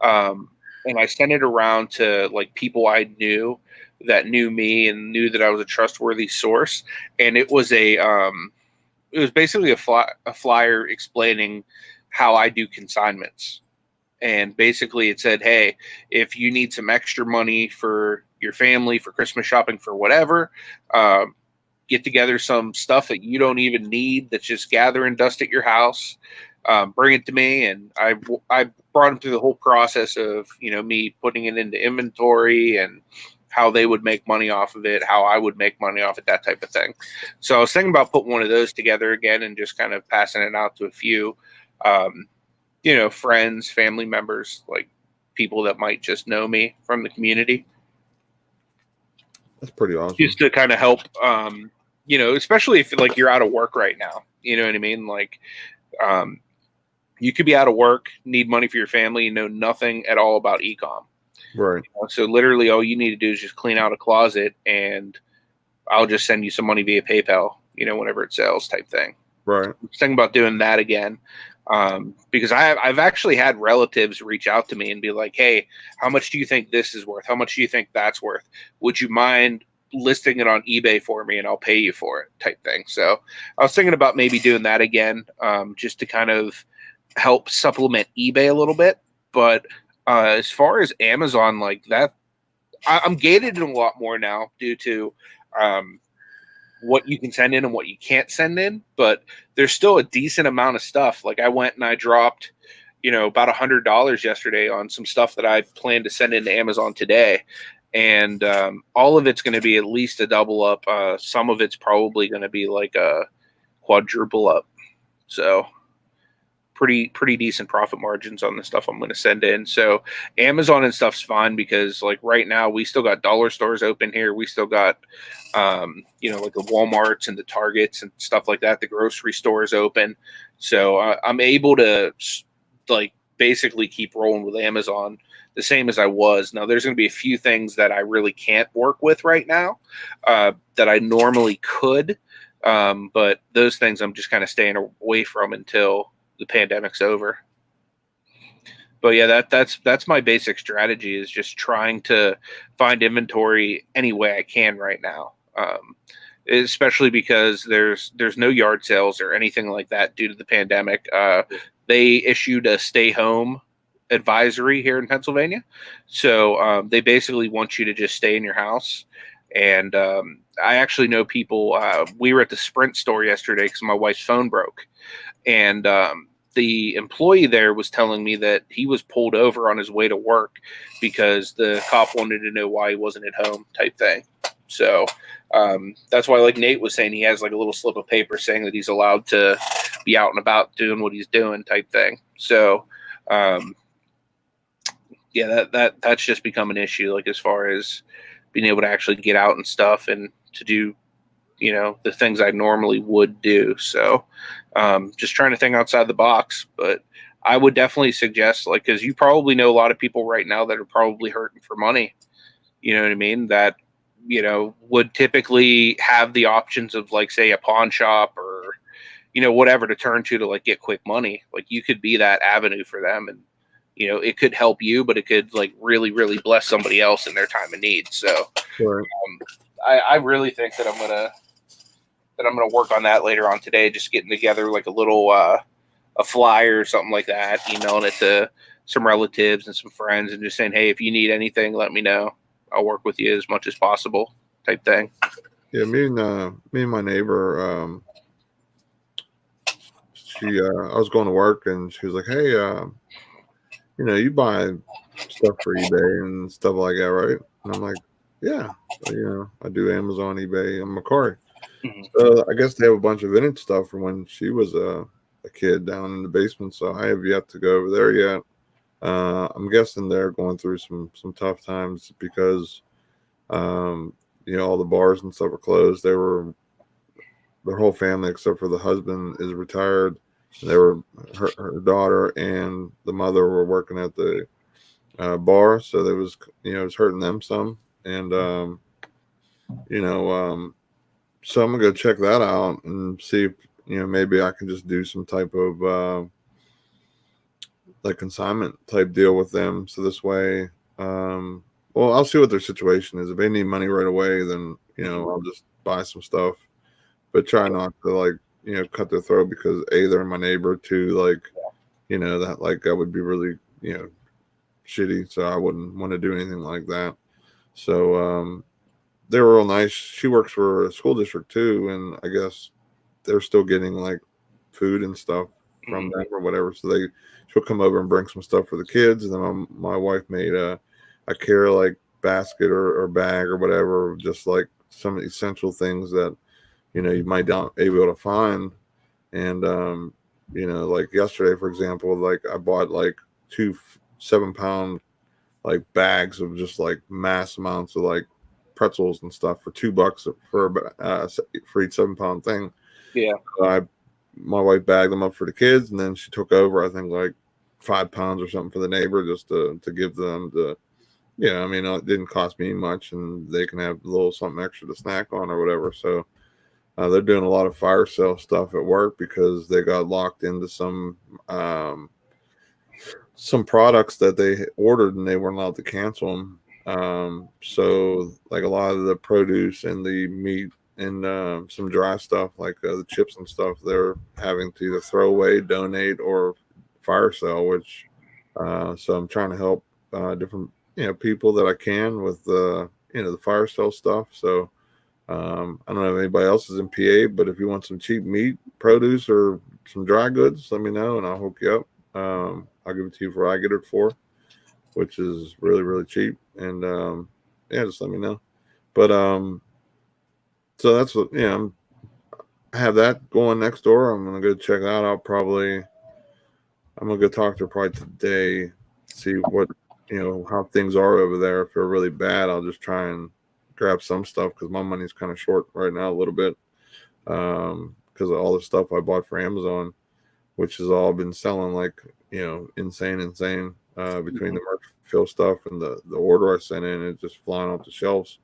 And I sent it around to like people I knew that knew me and knew that I was a trustworthy source. And it was it was basically a flyer explaining how I do consignments. And basically it said, hey, if you need some extra money for your family, for Christmas shopping, for whatever, get together some stuff that you don't even need, that's just gather and dust at your house, bring it to me. And I brought them through the whole process of, me putting it into inventory and how they would make money off of it, how I would make money off it, that type of thing. So I was thinking about putting one of those together again and just kind of passing it out to a few, friends, family members, like people that might just know me from the community. That's pretty awesome. Just to kind of help, especially if like you're out of work right now, you know what I mean? Like, you could be out of work, need money for your family, know nothing at all about Ecom. Right. So literally all you need to do is just clean out a closet and I'll just send you some money via PayPal, whenever it sells, type thing. Right. I'm thinking about doing that again. Because I've actually had relatives reach out to me and be like, hey, how much do you think this is worth? How much do you think that's worth? Would you mind listing it on eBay for me and I'll pay you for it, type thing. So I was thinking about maybe doing that again, just to kind of help supplement eBay a little bit. But as far as Amazon, like that, I'm gated in a lot more now due to what you can send in and what you can't send in. But there's still a decent amount of stuff. Like I went and I dropped, about $100 yesterday on some stuff that I plan to send into Amazon today. And all of it's going to be at least a double up. Some of it's probably going to be like a quadruple up. So pretty decent profit margins on the stuff I'm going to send in. So Amazon and stuff's fine because like right now we still got dollar stores open here. We still got, like the Walmarts and the Targets and stuff like that. The grocery stores open. So I'm able to like basically keep rolling with Amazon the same as I was. Now there's going to be a few things that I really can't work with right now that I normally could. But those things I'm just kind of staying away from until the pandemic's over. But yeah, that's my basic strategy, is just trying to find inventory any way I can right now. Especially because there's no yard sales or anything like that due to the pandemic. They issued a stay home advisory here in Pennsylvania. So they basically want you to just stay in your house. And I actually know people, we were at the Sprint store yesterday because my wife's phone broke. And the employee there was telling me that he was pulled over on his way to work because the cop wanted to know why he wasn't at home, type thing. So that's why, like Nate was saying, he has like a little slip of paper saying that he's allowed to be out and about doing what he's doing, type thing. So yeah, that's just become an issue, like as far as being able to actually get out and stuff and to do, the things I normally would do. So just trying to think outside the box. But I would definitely suggest, like, because you probably know a lot of people right now that are probably hurting for money, you know what I mean, that would typically have the options of like, say, a pawn shop or whatever to turn to like get quick money. Like you could be that avenue for them, and it could help you, but it could like really, really bless somebody else in their time of need. So Right. I really think that I'm gonna work on that later on today, just getting together like a little a flyer or something like that, emailing it to some relatives and some friends and just saying, hey, if you need anything, let me know. I'll work with you as much as possible, type thing. Yeah, me and my neighbor, I was going to work and she was like, hey, you buy stuff for eBay and stuff like that, right? And I'm like, yeah, I do Amazon, eBay, and Macari. Mm-hmm. So I guess they have a bunch of vintage stuff from when she was a kid down in the basement. So I have yet to go over there yet. I'm guessing they're going through some tough times because, all the bars and stuff are closed. Their whole family except for the husband is retired. They were her daughter and the mother were working at the bar, so there was it was hurting them some, and so I'm gonna go check that out and see if maybe I can just do some type of like consignment type deal with them. So this way, well, I'll see what their situation is. If they need money right away, then I'll just buy some stuff, but try not to like cut their throat because A, they're my neighbor, two, like that would be really shitty. So I wouldn't want to do anything like that. So they were real nice. She works for a school district too, and I guess they're still getting like food and stuff from them or whatever. So she'll come over and bring some stuff for the kids, and then my wife made a care like basket or bag or whatever, just like some essential things that you might not be able to find. And like yesterday, for example, like I bought like 2 7-pound like bags of just like mass amounts of like pretzels and stuff for $2 for each 7-pound thing. Yeah. My wife bagged them up for the kids, and then she took over, I think, like 5 pounds or something for the neighbor just to give them the. Yeah, I mean, it didn't cost me much, and they can have a little something extra to snack on or whatever. So they're doing a lot of fire sale stuff at work because they got locked into some products that they ordered and they weren't allowed to cancel them. So like a lot of the produce and the meat and some dry stuff like the chips and stuff, they're having to either throw away, donate, or fire sale. Which so I'm trying to help different people that I can with the fire sale stuff. So I don't know if anybody else is in PA, but if you want some cheap meat, produce, or some dry goods, let me know and I'll hook you up. I'll give it to you for what I get it for, which is really, really cheap. And just let me know. But so that's what I have that going next door. I'm gonna go check that out. I'm gonna go talk to her probably today, see what how things are over there. If they're really bad, I'll just try and grab some stuff because my money's kind of short right now a little bit because of all the stuff I bought for Amazon, which has all been selling like insane between the merch fill stuff and the order I sent in. It's just flying off the shelves.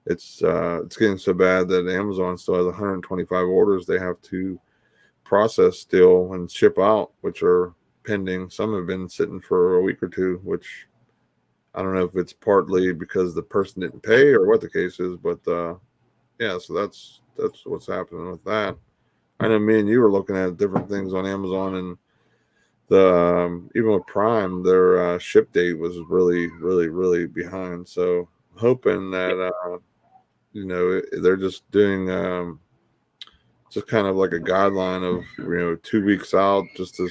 It's getting so bad that Amazon still has 125 orders they have to process still and ship out, which are pending. Some have been sitting for a week or two, which I don't know if it's partly because the person didn't pay or what the case is, but so that's what's happening with that. I know me and you were looking at different things on Amazon, and the even with Prime, their ship date was really, really, really behind. So I'm hoping that they're just doing just kind of like a guideline of 2 weeks out, just to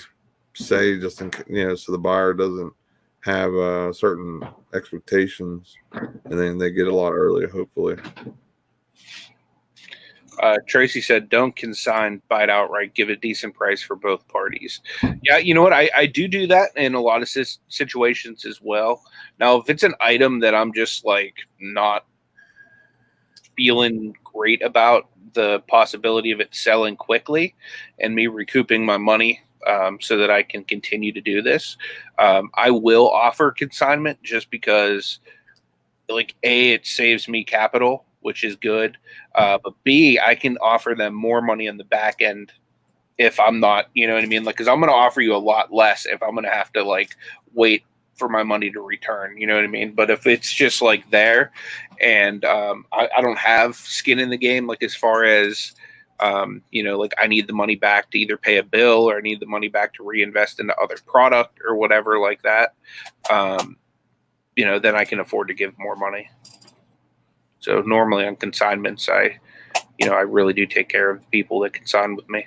say just in so the buyer doesn't have certain expectations, and then they get a lot earlier, hopefully. Tracy said, don't consign, buy it outright, give a decent price for both parties. Yeah, you know what? I do that in a lot of situations as well. Now, if it's an item that I'm just like not feeling great about the possibility of it selling quickly and me recouping my money so that I can continue to do this, I will offer consignment just because, like, A, it saves me capital, which is good. But B, I can offer them more money on the back end if I'm not, you know what I mean? Like, because I'm going to offer you a lot less if I'm going to have to like wait for my money to return, you know what I mean? But if it's just like there and I don't have skin in the game, like as far as, like I need the money back to either pay a bill or I need the money back to reinvest into other product or whatever like that, then I can afford to give more money. So normally on consignments, I really do take care of the people that consign with me.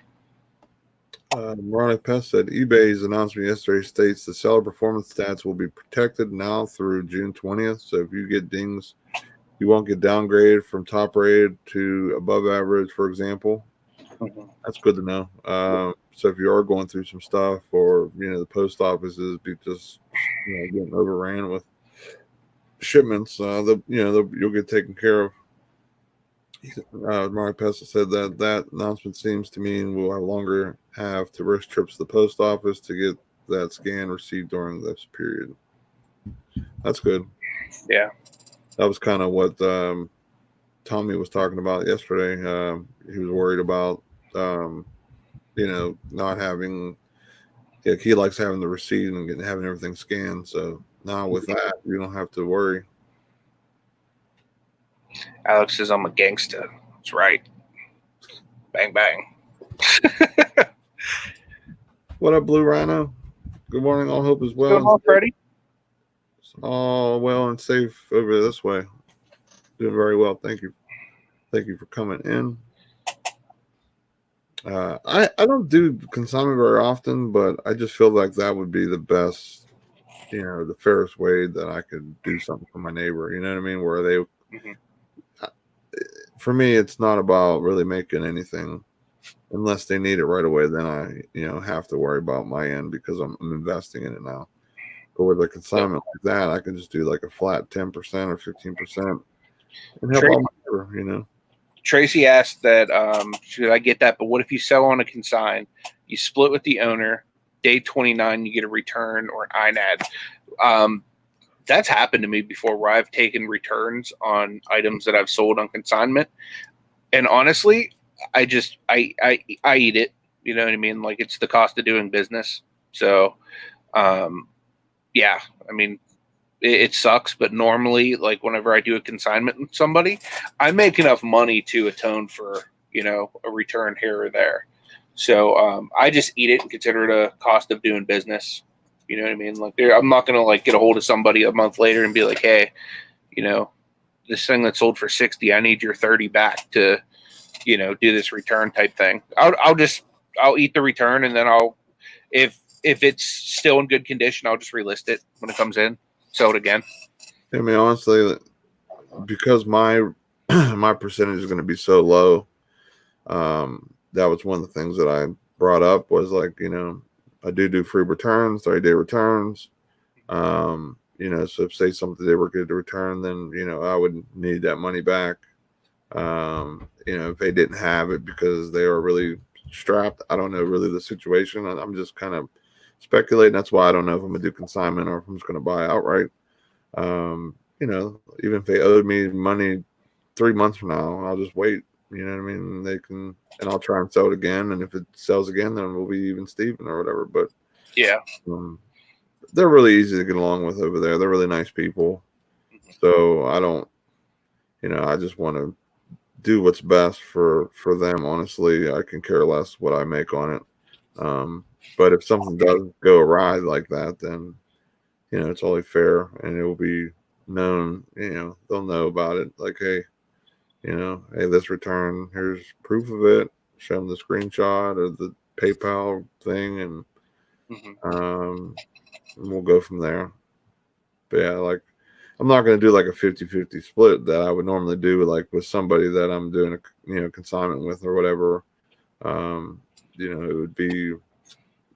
Ronnie Pest said eBay's announcement yesterday states the seller performance stats will be protected now through June 20th. So if you get dings, you won't get downgraded from top rated to above average, for example. Mm-hmm. That's good to know. So if you are going through some stuff, or the post offices be just getting overran with shipments, you'll get taken care of. Mark Pesta said that announcement seems to mean we'll no longer have to risk trips to the post office to get that scan received during this period. That's good. Yeah. That was kind of what Tommy was talking about yesterday. He was worried about, not having. Yeah, he likes having the receipt and having everything scanned. So now with that, you don't have to worry. Alex says I'm a gangster. That's right. Bang bang. What up, Blue Rhino? Good morning. All hope is well. Good morning, Freddie. All well and safe over this way. Doing very well. Thank you. Thank you for coming in. I don't do consignment very often, but I just feel like that would be the best, the fairest way that I could do something for my neighbor. You know what I mean? Where they, for me, it's not about really making anything unless they need it right away. Then I, have to worry about my end because I'm investing in it now. But with a consignment like that, I can just do like a flat 10% or 15% and help out my neighbor. Tracy asked that should I get that, but what if you sell on a consign, you split with the owner, day 29 you get a return or an INAD. That's happened to me before where I've taken returns on items that I've sold on consignment, and honestly I eat it, you know what I mean, like it's the cost of doing business. So yeah, I mean, it sucks, but normally, like whenever I do a consignment with somebody, I make enough money to atone for, a return here or there. So I just eat it and consider it a cost of doing business. You know what I mean? Like I'm not gonna like get a hold of somebody a month later and be like, hey, this thing that sold for 60, I need your 30 back to, do this return type thing. I'll eat the return, and then if it's still in good condition, I'll just relist it when it comes in. Sell it again. I mean, honestly, because my my percentage is going to be so low, that was one of the things that I brought up was like, I do free returns, 30-day returns. So if say something they were good to return, then I would need that money back. If they didn't have it because they were really strapped, I don't know really the situation. I'm just kind of speculating. That's why I don't know if I'm gonna do consignment or if I'm just gonna buy outright. Even if they owed me money 3 months from now, I'll just wait. You know what I mean? They can, and I'll try and sell it again. And if it sells again, then we'll be even Steven or whatever. But yeah, they're really easy to get along with over there. They're really nice people. So I don't, I just want to do what's best for them. Honestly, I can care less what I make on it. But if something does go awry like that, then it's only fair, and it will be known. They'll know about it. Like, hey, hey, this return, here's proof of it. Show them the screenshot or the PayPal thing, and we'll go from there. But yeah, like I'm not going to do like a 50-50 split that I would normally do like with somebody that I'm doing a consignment with or whatever. It would be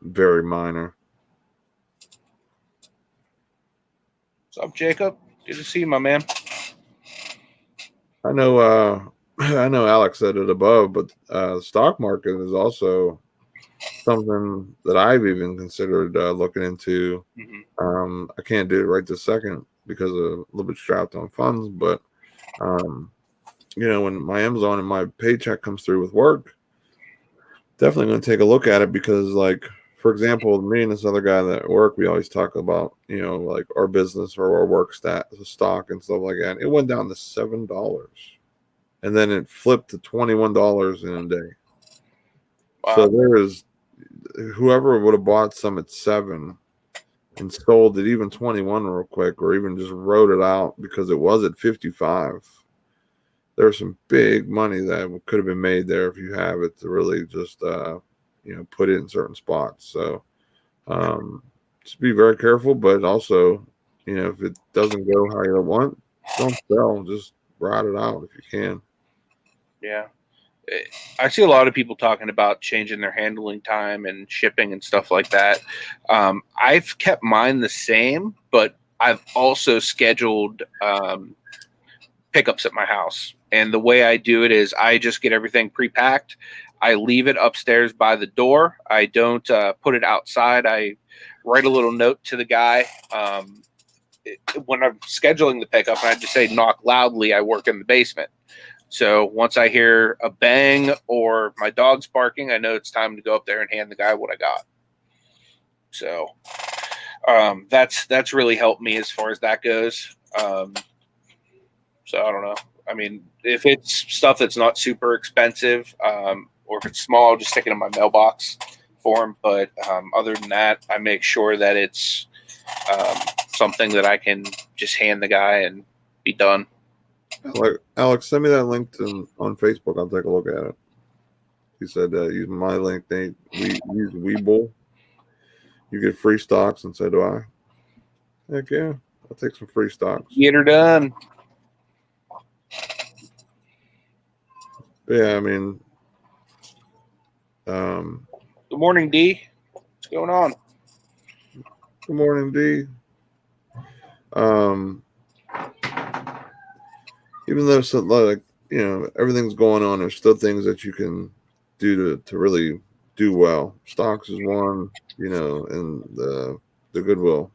very minor. What's up, Jacob? Good to see you, my man. I know I know Alex said it above, but the stock market is also something that I've even considered looking into. I can't do it right this second because of a little bit strapped on funds, but when my Amazon and my paycheck comes through with work, definitely going to take a look at it because, like, for example, me and this other guy that at work, we always talk about, like our business or our work stock and stuff like that. It went down to $7, and then it flipped to $21 in a day. Wow. So there is whoever would have bought some at $7 and sold it even 21 real quick, or even just wrote it out because it was at 55. There's some big money that could have been made there if you have it to really just put it in certain spots. So just be very careful, but also if it doesn't go how you want, don't sell. Just ride it out if you can. Yeah, I see a lot of people talking about changing their handling time and shipping and stuff like that. I've kept mine the same, but I've also scheduled pickups at my house. And the way I do it is I just get everything pre-packed. I leave it upstairs by the door. I don't put it outside. I write a little note to the guy when I'm scheduling the pickup, and I just say, knock loudly. I work in the basement. So once I hear a bang or my dog's barking, I know it's time to go up there and hand the guy what I got. So that's really helped me as far as that goes. So I don't know. I mean, if it's stuff that's not super expensive, or if it's small, I'll just stick it in my mailbox for him. But other than that, I make sure that it's something that I can just hand the guy and be done. Alex, send me that link on Facebook. I'll take a look at it. He said use my link. We use Webull. You get free stocks, and so do I. Heck yeah, I'll take some free stocks. Get her done. But yeah, I mean, good morning, D. What's going on? Good morning, D. Even though so, like, you know, everything's going on, there's still things that you can do to really do well. Stocks is one, you know, and the goodwill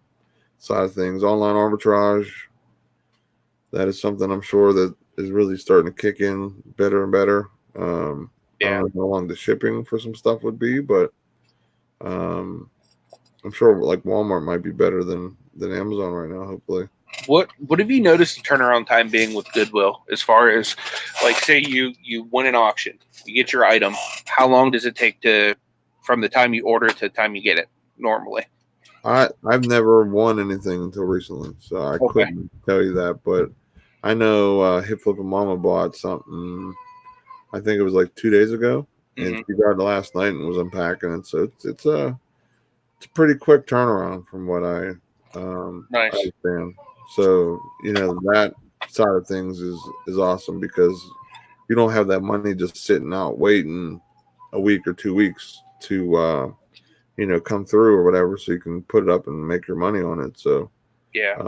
side of things. Online arbitrage, that is something I'm sure that is really starting to kick in better and better. I don't know how long the shipping for some stuff would be, but I'm sure like Walmart might be better than Amazon right now, hopefully. What have you noticed the turnaround time being with Goodwill, as far as, like, say you win an auction, you get your item, how long does it take from the time you order to the time you get it normally? I've never won anything until recently, so I couldn't tell you that, but I know Hip Flip and Mama bought something, I think it was like 2 days ago, and she got it last night and was unpacking it, so it's a pretty quick turnaround from what I understand. So, you know, that side of things is awesome because you don't have that money just sitting out waiting a week or 2 weeks to you know, come through or whatever, so you can put it up and make your money on it. So yeah,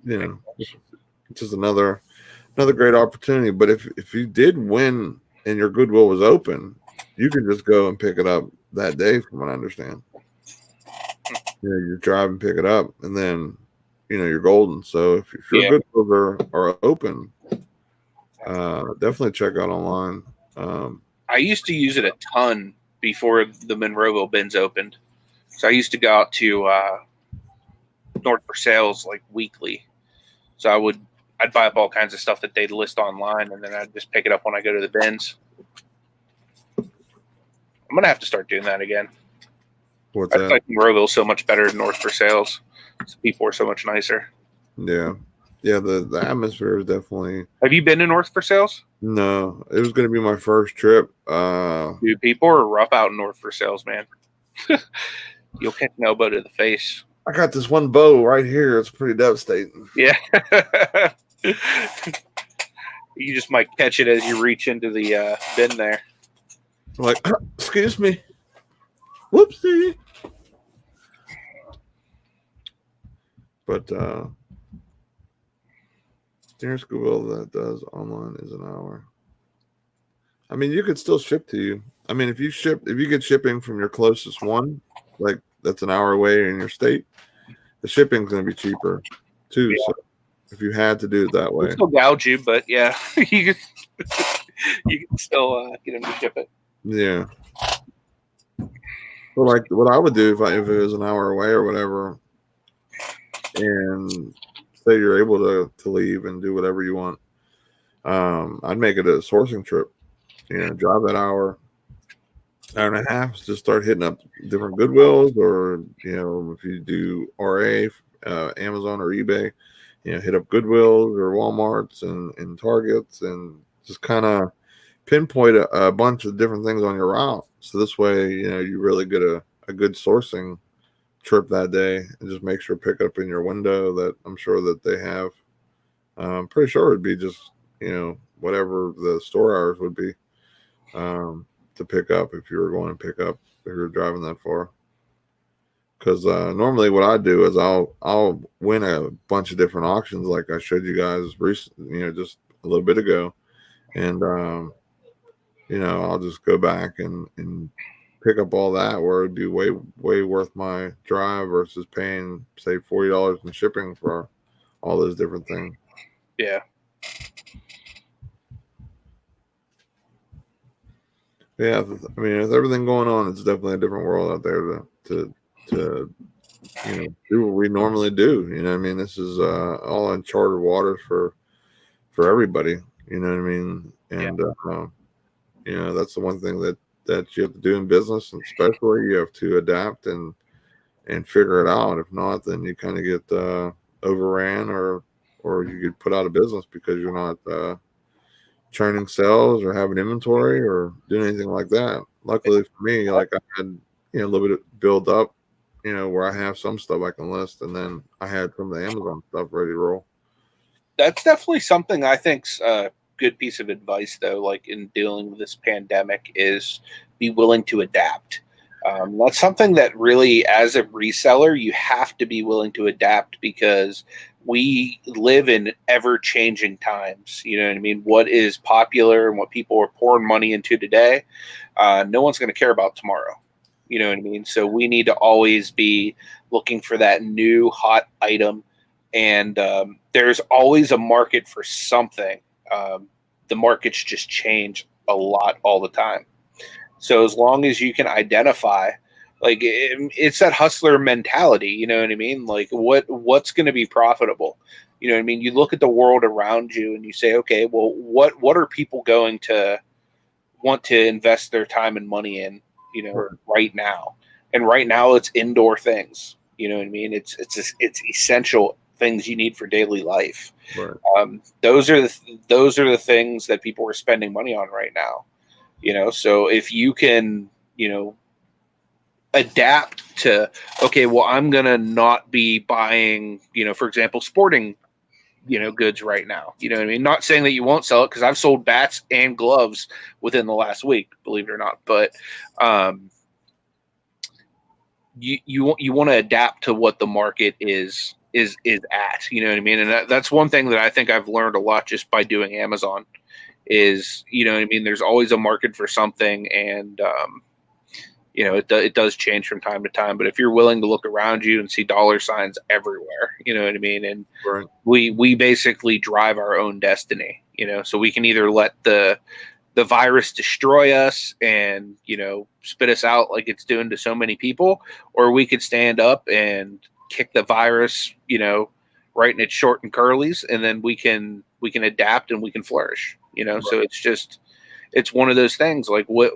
you know, it's just another great opportunity. But if you did win and your Goodwill was open, you can just go and pick it up that day, from what I understand. You know, you drive and pick it up, and then, you know, you're golden. So if your Goodwills are open, definitely check out online. I used to use it a ton before the Monroeville bins opened. So I used to go out to North for Sales like weekly. So I'd buy up all kinds of stuff that they'd list online, and then I'd just pick it up when I go to the bins. I'm gonna have to start doing that again. What's I like Monroeville so much better than North for Sales. People are so much nicer. Yeah. Yeah, the atmosphere is definitely. Have you been to North for Sales? No, it was going to be my first trip. Dude, people are rough out in North for Sales, man. You'll catch an elbow to the face. I got this one bow right here. It's pretty devastating. Yeah. You just might catch it as you reach into the bin there. I'm like, excuse me. Whoopsie. But nearest Goodwill that does online is an hour. I mean, you could still ship to you. I mean, if you get shipping from your closest one, like that's an hour away in your state, the shipping's going to be cheaper too. Yeah. So if you had to do it that way, it'll still gouge you, but yeah, you can still get them to ship it. Yeah. Well, like what I would do if it was an hour away or whatever, and say you're able to leave and do whatever you want, I'd make it a sourcing trip. You know, drive that hour and a half, just start hitting up different Goodwills, or, you know, if you do RA, Amazon or eBay, you know, hit up Goodwills or Walmarts and Targets, and just kind of pinpoint a bunch of different things on your route. So this way, you know, you really get a good sourcing trip that day, and just make sure pick up in your window that I'm sure that they have. I'm pretty sure it'd be just, you know, whatever the store hours would be to pick up if you were going to pick up, if you're driving that far. Because normally what I do is I'll win a bunch of different auctions, like I showed you guys recently, just a little bit ago, and I'll just go back and pick up all that, where it'd be way worth my drive versus paying say $40 in shipping for all those different things. Yeah. Yeah, I mean, with everything going on, it's definitely a different world out there to do what we normally do. I mean, this is all uncharted waters for everybody. You know what I mean? And that's the one thing that you have to do in business, and especially you have to adapt and figure it out. If not, then you kind of get overran, or you get put out of business because you're not churning sales or having inventory or doing anything like that. Luckily for me, like I had a little bit of build up, where I have some stuff I can list, and then I had some of the Amazon stuff ready to roll. That's definitely something I think's a good piece of advice, though, like in dealing with this pandemic, is be willing to adapt. That's something that really, as a reseller, you have to be willing to adapt, because we live in ever-changing times. You know what I mean? What is popular and what people are pouring money into today, no one's going to care about tomorrow. You know what I mean? So we need to always be looking for that new hot item, and there's always a market for something. The markets just change a lot all the time. So as long as you can identify, like it's that hustler mentality, you know what I mean? Like what's going to be profitable? You know what I mean? You look at the world around you and you say, okay, well, what are people going to want to invest their time and money in, right now? And right now it's indoor things. You know what I mean? It's essential things you need for daily life. Right. Those are the things that people are spending money on right now. So if you can, adapt to, okay, well, I'm gonna not be buying, for example, sporting, goods right now. You know what I mean? Not saying that you won't sell it, because I've sold bats and gloves within the last week, believe it or not. But you want to adapt to what the market is at. You know what I mean? And that's one thing that I think I've learned a lot just by doing Amazon is, you know what I mean? There's always a market for something, and it does change from time to time. But if you're willing to look around you and see dollar signs everywhere, you know what I mean? And Right. we basically drive our own destiny, so we can either let the virus destroy us and, spit us out like it's doing to so many people, or we could stand up and kick the virus, right in its short and curlies, and then we can adapt and we can flourish, Right. So it's one of those things. Like what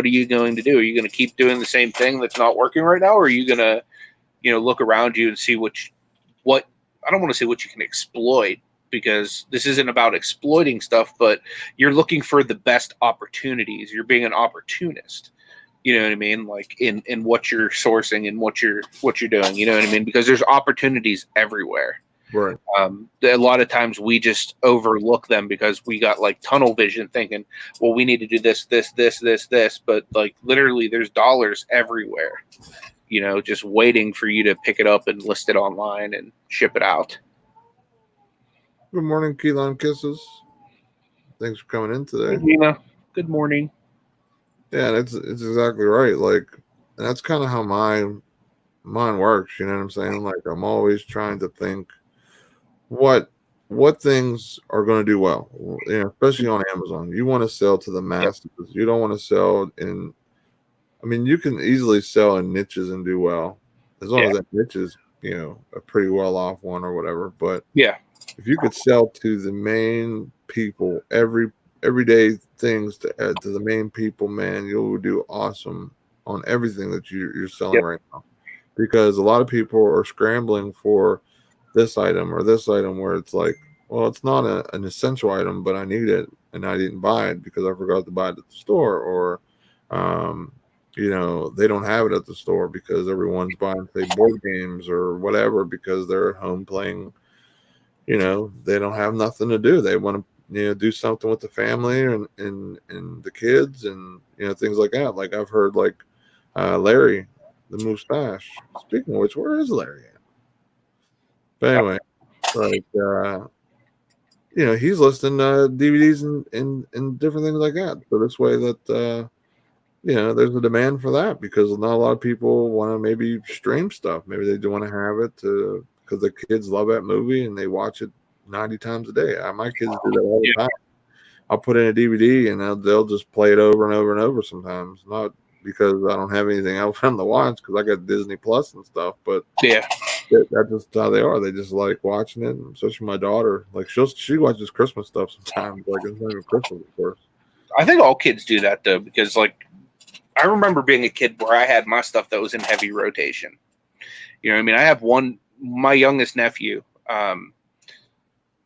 are you going to do? Are you going to keep doing the same thing that's not working right now? Or are you going to, look around you and see what I don't want to say what you can exploit, because this isn't about exploiting stuff, but you're looking for the best opportunities. You're being an opportunist. You know what I mean? Like in what you're sourcing and what you're doing, you know what I mean? Because there's opportunities everywhere. Right. A lot of times we just overlook them because we got like tunnel vision, thinking, well, we need to do this, but like literally there's dollars everywhere, just waiting for you to pick it up and list it online and ship it out. Good morning, Key Lime Kisses. Thanks for coming in today. Hey, Gina. Good morning. Yeah, it's exactly right. Like, and that's kind of how my mind works. You know what I'm saying? Like, I'm always trying to think what things are going to do well. Especially on Amazon. You want to sell to the masses. Yep. You don't want to sell in. I mean, you can easily sell in niches and do well, as long as that niche is, a pretty well off one or whatever. But if you could sell to the main people, everyday things to add to the main people, man, you'll do awesome on everything that you're selling right now. Because a lot of people are scrambling for this item or this item, where it's like, well, it's not an essential item, but I need it and I didn't buy it because I forgot to buy it at the store, or they don't have it at the store because everyone's buying, say, board games or whatever, because they're at home playing. They don't have nothing to do. They want to, do something with the family and the kids and, things like that. Like I've heard, like Larry, the mustache. Speaking of which, where is Larry at? But anyway, like he's listing DVDs and different things like that. So this way that there's a demand for that because not a lot of people want to maybe stream stuff. Maybe they do want to have it because the kids love that movie and they watch it 90 times a day. My kids do that all the time. I'll put in a DVD and they'll just play it over and over and over sometimes. Not because I don't have anything else for them to watch because I got Disney Plus and stuff, but that's just how they are. They just like watching it, especially my daughter. Like she watches Christmas stuff sometimes. Like it's not even Christmas, of course. I think all kids do that though, because like I remember being a kid where I had my stuff that was in heavy rotation. You know what I mean? I have my youngest nephew.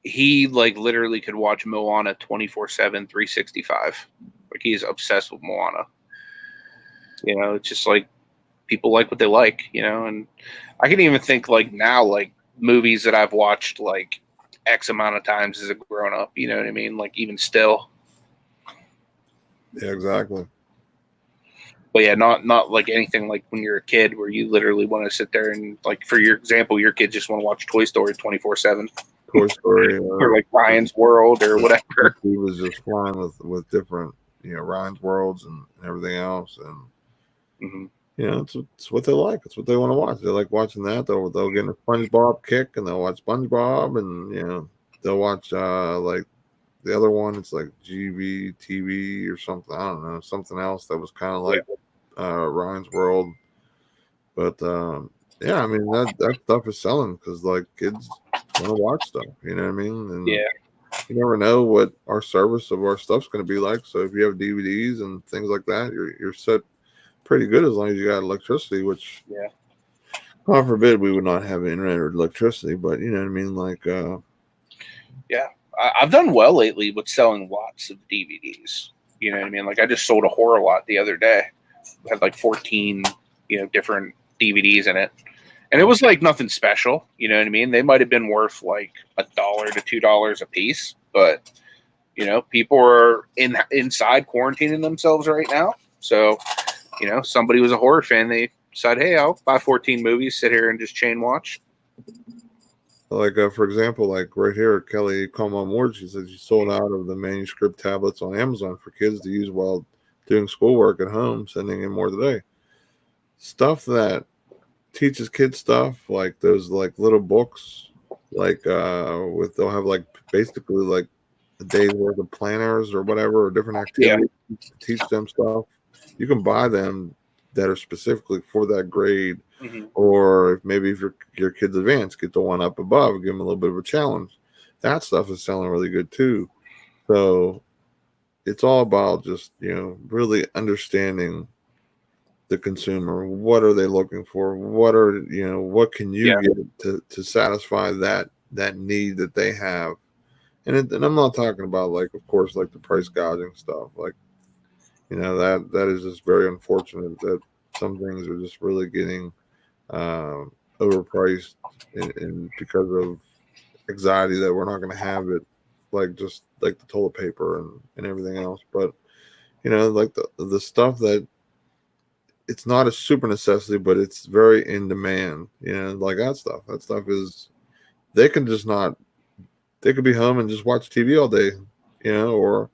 He like literally could watch Moana 24/7, 365. Like he's obsessed with Moana. It's just like people like what they like, and I can even think like now, like movies that I've watched like X amount of times as a grown up, you know what I mean? Like even still. Yeah, exactly. But yeah, not like anything like when you're a kid where you literally want to sit there and like, for your example, your kids just want to watch Toy Story 24/7. Toy Story or like Ryan's World or whatever. He was just flying with different, Ryan's Worlds and everything else. And, it's what they like. It's what they want to watch. They like watching that. They'll get a SpongeBob kick and they'll watch SpongeBob and, they'll watch like the other one. It's like GVTV or something. I don't know. Something else that was kind of like Ryan's World. But, yeah, I mean, that stuff is selling because like kids want to watch stuff, you know what I mean? And you never know what our service of our stuff's going to be like. So if you have DVDs and things like that, you're set pretty good as long as you got electricity, which God forbid we would not have internet or electricity, but you know what I mean? Like I've done well lately with selling lots of DVDs. You know what I mean? Like I just sold a horror lot the other day. It had like 14, different DVDs in it. And it was like nothing special, you know what I mean? They might have been worth like $1 to $2 a piece, but people are inside quarantining themselves right now. So, somebody was a horror fan. They decided, hey, I'll buy 14 movies, sit here and just chain watch. Like for example, like right here, Kelly called on board. She said she sold out of the manuscript tablets on Amazon for kids to use while doing schoolwork at home, sending in more today. Stuff that teaches kids stuff like those like little books like they'll have like basically like a day's worth of planners or whatever or different activities to teach them stuff. You can buy them that are specifically for that grade, or maybe if your kid's advanced, get the one up above, give them a little bit of a challenge. That stuff is selling really good too. So it's all about just really understanding the consumer. What are they looking for? What can you get to satisfy that need that they have? And I'm not talking about like, of course, like the price gouging stuff. Like, that is just very unfortunate that some things are just really getting overpriced and because of anxiety that we're not going to have it, like just like the toilet paper and everything else. But like the stuff that it's not a super necessity, but it's very in demand. Like that stuff. That stuff is they could be home and just watch TV all day, or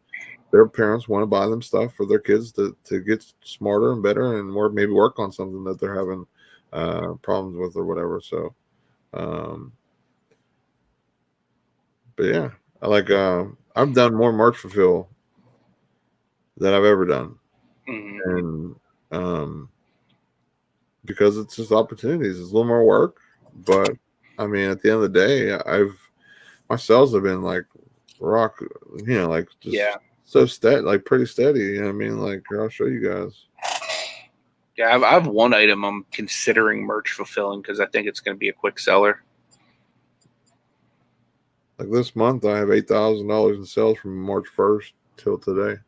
their parents want to buy them stuff for their kids to get smarter and better and more, maybe work on something that they're having problems with or whatever. So, but yeah, I like I've done more March Fulfill than I've ever done, and because it's just opportunities. It's a little more work, but I mean, at the end of the day, my sales have been like rock, like just so steady, like pretty steady. You know what I mean? Like I'll show you guys. Yeah, I have one item I'm considering merch fulfilling because I think it's going to be a quick seller. Like this month, I have $8,000 in sales from March 1st till today.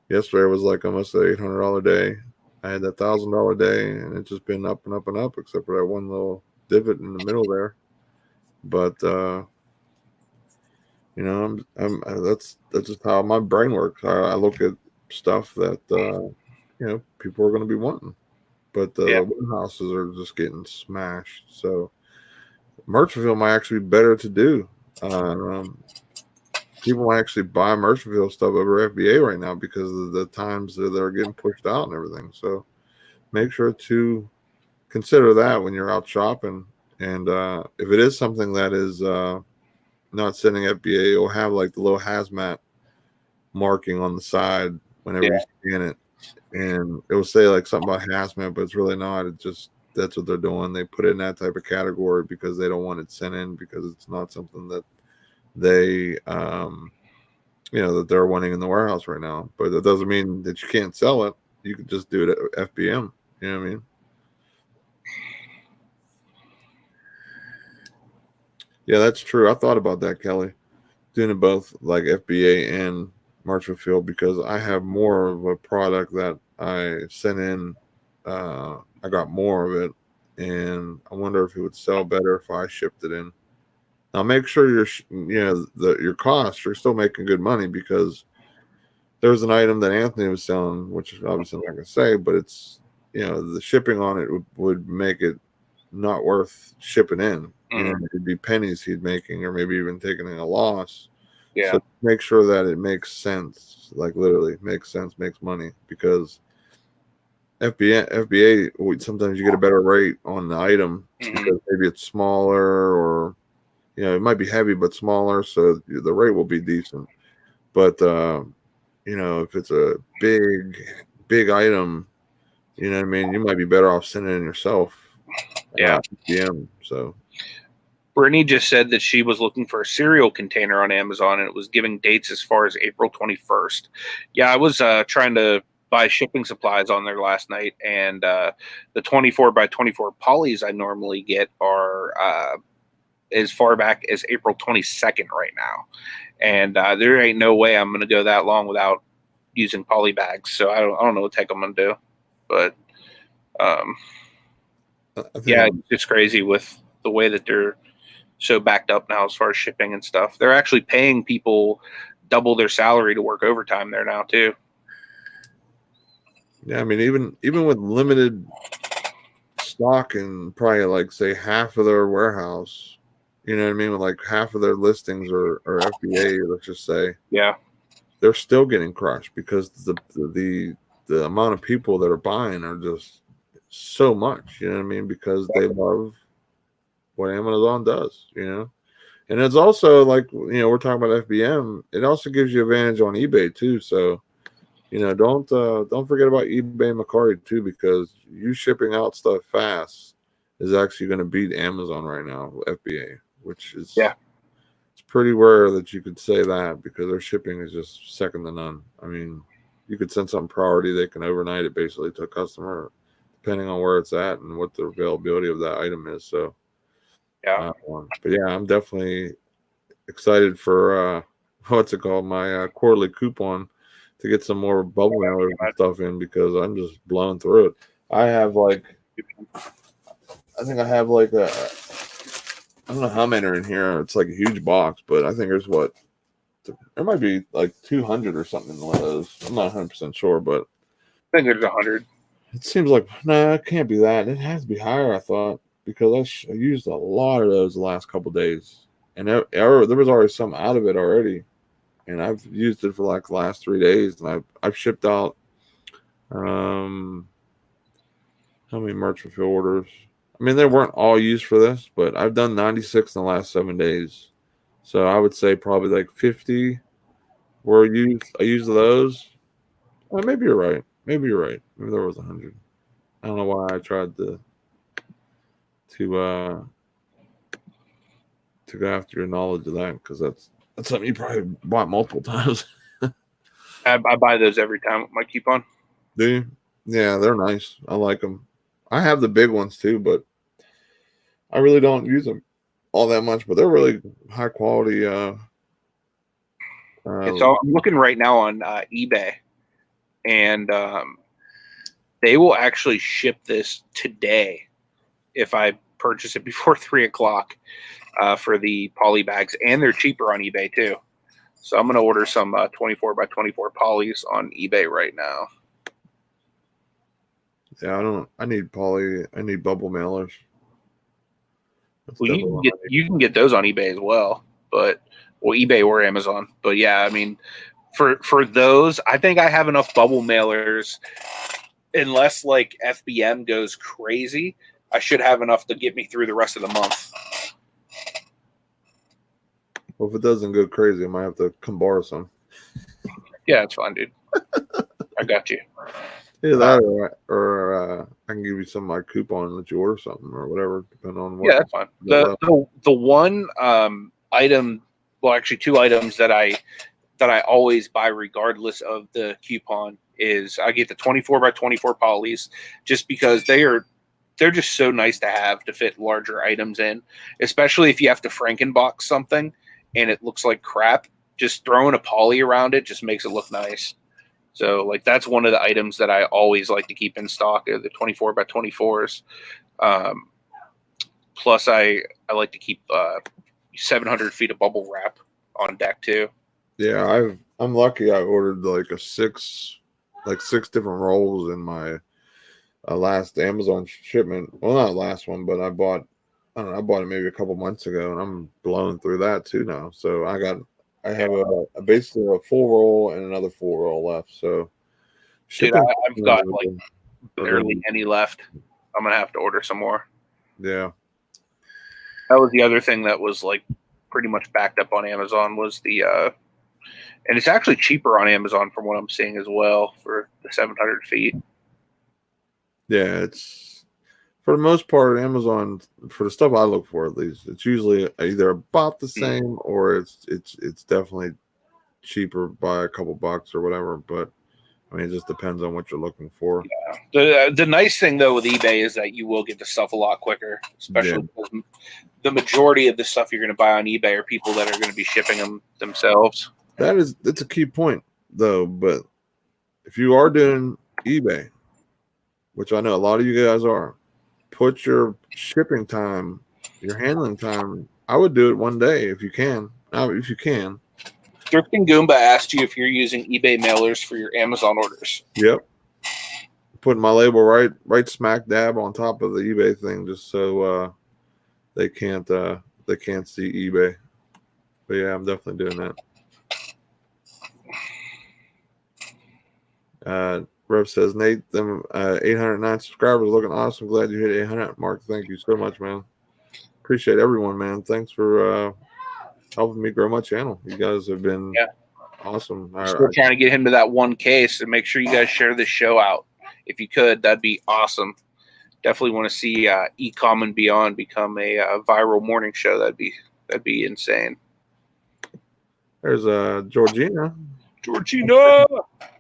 Yesterday was like almost an $800 day. I had that $1,000 day, and it's just been up and up and up, except for that one little divot in the middle there. But that's just how my brain works. I look at stuff that people are going to be wanting. but the warehouses are just getting smashed. So merchant might actually be better to do. People might actually buy merchant stuff over FBA right now because of the times that they're getting pushed out and everything. So make sure to consider that when you're out shopping. And if it is something that is not sending FBA, it'll have like the little hazmat marking on the side whenever you scan it. And it will say like something about hazmat, but it's really not. It just, that's what they're doing. They put it in that type of category because they don't want it sent in because it's not something that they, that they're wanting in the warehouse right now. But that doesn't mean that you can't sell it. You can just do it at FBM. You know what I mean? Yeah, that's true. I thought about that, Kelly, doing it both like FBA and Marshall Field because I have more of a product that I sent in. I got more of it, and I wonder if it would sell better if I shipped it in. Now, make sure your costs are still making good money because there's an item that Anthony was selling, which is obviously I'm not going to say, but it's the shipping on it would make it not worth shipping in. It'd be pennies he'd making, or maybe even taking a loss. Yeah. So make sure that it makes sense, like literally makes sense, makes money, because FBA sometimes you get a better rate on the item because maybe it's smaller, or it might be heavy but smaller, so the rate will be decent. But if it's a big item, you know what I mean, you might be better off sending it yourself. Yeah. FBM. So Brittany just said that she was looking for a cereal container on Amazon, and it was giving dates as far as April 21st. Yeah, I was trying to buy shipping supplies on there last night, and the 24 by 24 polys I normally get are as far back as April 22nd right now. And there ain't no way I'm going to go that long without using poly bags. So I don't know what the heck I'm going to do. But it's crazy with the way that they're so backed up now as far as shipping and stuff. They're actually paying people double their salary to work overtime there now too. Yeah, I mean, even with limited stock and probably like say half of their warehouse, you know what I mean, with like half of their listings or FBA, let's just say, they're still getting crushed because the amount of people that are buying are just so much, you know what I mean, because they love what Amazon does, and it's also like, we're talking about FBM, it also gives you advantage on eBay too. So don't forget about eBay and Macari too, because you shipping out stuff fast is actually going to beat Amazon right now, FBA, which is it's pretty rare that you could say that, because their shipping is just second to none. I mean, you could send something priority, they can overnight it basically to a customer, depending on where it's at and what the availability of that item is. So but yeah, I'm definitely excited for what's it called, my quarterly coupon, to get some more bubble mailers and stuff in, because I'm just blowing through it. I have like, I think I have like I don't know how many are in here. It's like a huge box, but I think there's there might be like 200 or something in one of those. I'm not 100% sure, but I think there's 100. It seems like, no, it can't be that. It has to be higher, I thought, because I used a lot of those the last couple of days, and there was already some out of it already, and I've used it for like the last 3 days, and I've shipped out how many merchant field orders? I mean, they weren't all used for this, but I've done 96 in the last 7 days, so I would say probably like 50 were used. I used those. Well, maybe you're right. Maybe there was 100. I don't know why I tried to go after your knowledge of that, because that's something you probably bought multiple times. I buy those every time with my coupon. Do you? Yeah, they're nice. I like them. I have the big ones too, but I really don't use them all that much. But they're really high quality. So I'm looking right now on eBay, and they will actually ship this today if I purchase it before 3:00 for the poly bags, and they're cheaper on eBay too. So I'm going to order some 24 by 24 polys on eBay right now. Yeah, I don't. I need poly. I need bubble mailers. That's Well, definitely what I need. you can get those on eBay as well, but eBay or Amazon. But yeah, I mean, for those, I think I have enough bubble mailers. Unless like FBM goes crazy, I should have enough to get me through the rest of the month. Well, if it doesn't go crazy, I might have to come borrow some. Yeah, it's fine, dude. I got you. Either that, or I can give you some of my coupon and let you order something or whatever, depending on what. Yeah, that's fine. The one item, well, actually, two items that I always buy regardless of the coupon is I get the 24 by 24 polys just because they're just so nice to have to fit larger items in, especially if you have to Frankenbox something and it looks like crap. Just throwing a poly around it just makes it look nice. So like that's one of the items that I always like to keep in stock, are the 24 by 24s. Plus I like to keep 700 feet of bubble wrap on deck too. Yeah, I'm lucky. I ordered like six different rolls in my last Amazon shipment. Well, not last one, but I bought it maybe a couple months ago, and I'm blowing through that too now. So I have a basically a full roll and another full roll left. So dude, shipping, I've got like barely any left. I'm gonna have to order some more. Yeah, that was the other thing that was like pretty much backed up on Amazon was the and it's actually cheaper on Amazon from what I'm seeing as well for the 700 feet. Yeah, it's for the most part Amazon, for the stuff I look for at least, it's usually either about the same or it's definitely cheaper by a couple bucks or whatever. But I mean, it just depends on what you're looking for. Yeah. The nice thing though with eBay is that you will get the stuff a lot quicker, especially because the majority of the stuff you're going to buy on eBay are people that are going to be shipping them themselves. That's a key point though. But if you are doing eBay, which I know a lot of you guys are, put your shipping time, your handling time. I would do it one day if you can. If you can. Thrifting Goomba asked you if you're using eBay mailers for your Amazon orders. Yep. Putting my label right smack dab on top of the eBay thing, just so they can't see eBay. But yeah, I'm definitely doing that. Rev says, Nate, them 809 subscribers looking awesome. Glad you hit 800. Mark, thank you so much, man. Appreciate everyone, man. Thanks for helping me grow my channel. You guys have been awesome. Still trying to get him to that 1K, so make sure you guys share this show out. If you could, that'd be awesome. Definitely want to see Ecom and Beyond become a viral morning show. That'd be insane. There's Georgina.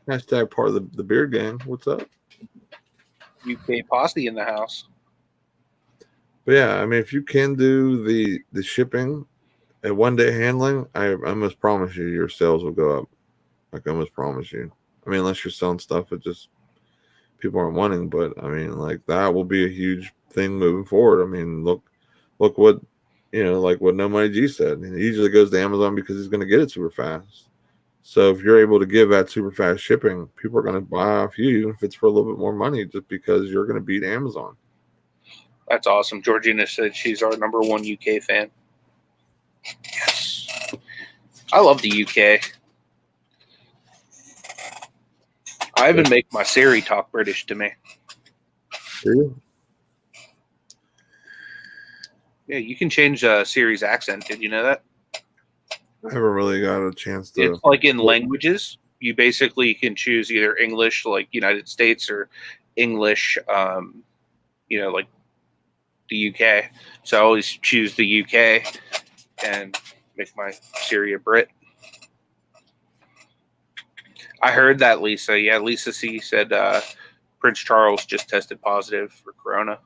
Hashtag part of the beard gang. What's up? UK posse in the house. But yeah, I mean, if you can do the shipping and one day handling, I must promise you your sales will go up. Like I must promise you. I mean, unless you're selling stuff that just people aren't wanting, but I mean, like that will be a huge thing moving forward. I mean, look what like what No Money G said. He usually goes to Amazon because he's going to get it super fast. So if you're able to give that super fast shipping, people are going to buy off you, even if it's for a little bit more money, just because you're going to beat Amazon. That's awesome. Georgina said she's our number one UK fan. Yes. I love the UK. I even make my Siri talk British to me. Do you? Yeah, you can change Siri's accent. Did you know that? I haven't really got a chance to. It's like in languages. You basically can choose either English, like United States, or English, like the UK. So I always choose the UK and make my Siri a Brit. I heard that, Lisa. Yeah, Lisa C said Prince Charles just tested positive for Corona.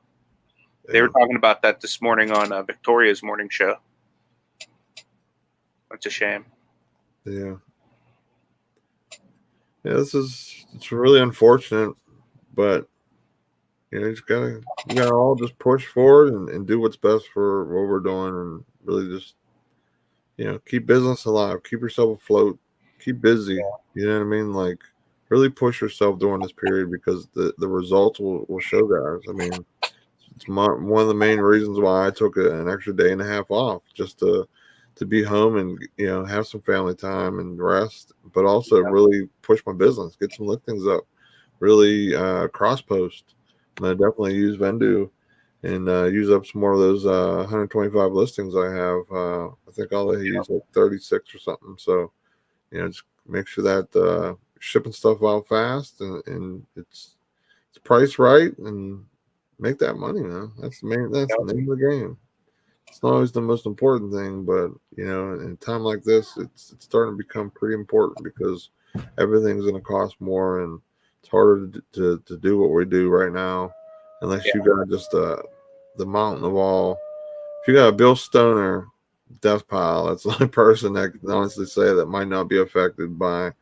They were talking about that this morning on Victoria's morning show. That's a shame. Yeah. Yeah, it's really unfortunate, but you gotta all just push forward and do what's best for what we're doing, and really just keep business alive, keep yourself afloat, keep busy. You know what I mean? Like really push yourself during this period because the results will show, guys. I mean, it's one of the main reasons why I took an extra day and a half off, just to be home and, you know, have some family time and rest, but also really push my business, get some listings up, really cross post. And I definitely use Vendu and use up some more of those 125 listings I have. I think I'll use like 36 or something. So, you know, just make sure that shipping stuff out fast and it's priced right and make that money, man. That's the name of the game. It's not always the most important thing, but, you know, in a time like this, it's starting to become pretty important because everything's going to cost more, and it's harder to do what we do right now unless you got just the mountain of all. If you got a Bill Stoner death pile, that's the only person that can honestly say that might not be affected by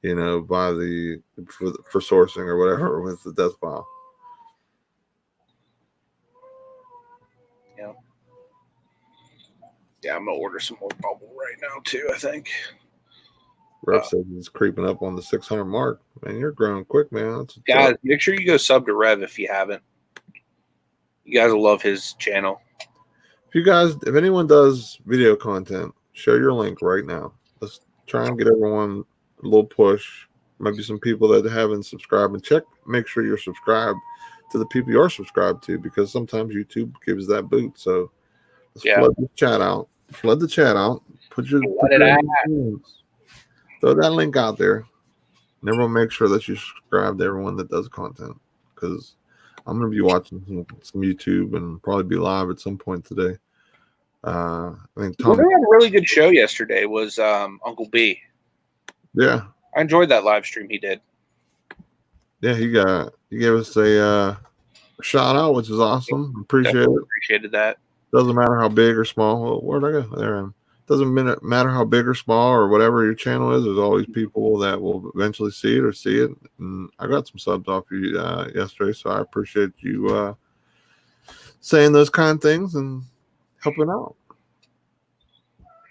you know, by for sourcing or whatever with the death pile. Yeah, I'm gonna order some more bubble right now too, I think. Rep says he's creeping up on the 600 mark. Man, you're growing quick, man. Guys, make sure you go sub to Rev if you haven't. You guys will love his channel. If anyone does video content, share your link right now. Let's try and get everyone a little push. Maybe some people that haven't subscribed, and make sure you're subscribed to the people you're subscribed to, because sometimes YouTube gives that boot. So let's flood the chat out. Flood the chat out. Throw that link out there. And everyone make sure that you subscribe to everyone that does content, because I'm going to be watching some YouTube and probably be live at some point today. I think Tom had a really good show yesterday. Was Uncle B? Yeah, I enjoyed that live stream he did. Yeah, he gave us a shout out, which is awesome. Appreciated that. Doesn't matter how big or small. Well, where'd I go? There I am. Doesn't matter how big or small or whatever your channel is. There's always people that will eventually see it. And I got some subs off you yesterday, so I appreciate you saying those kind of things and helping out.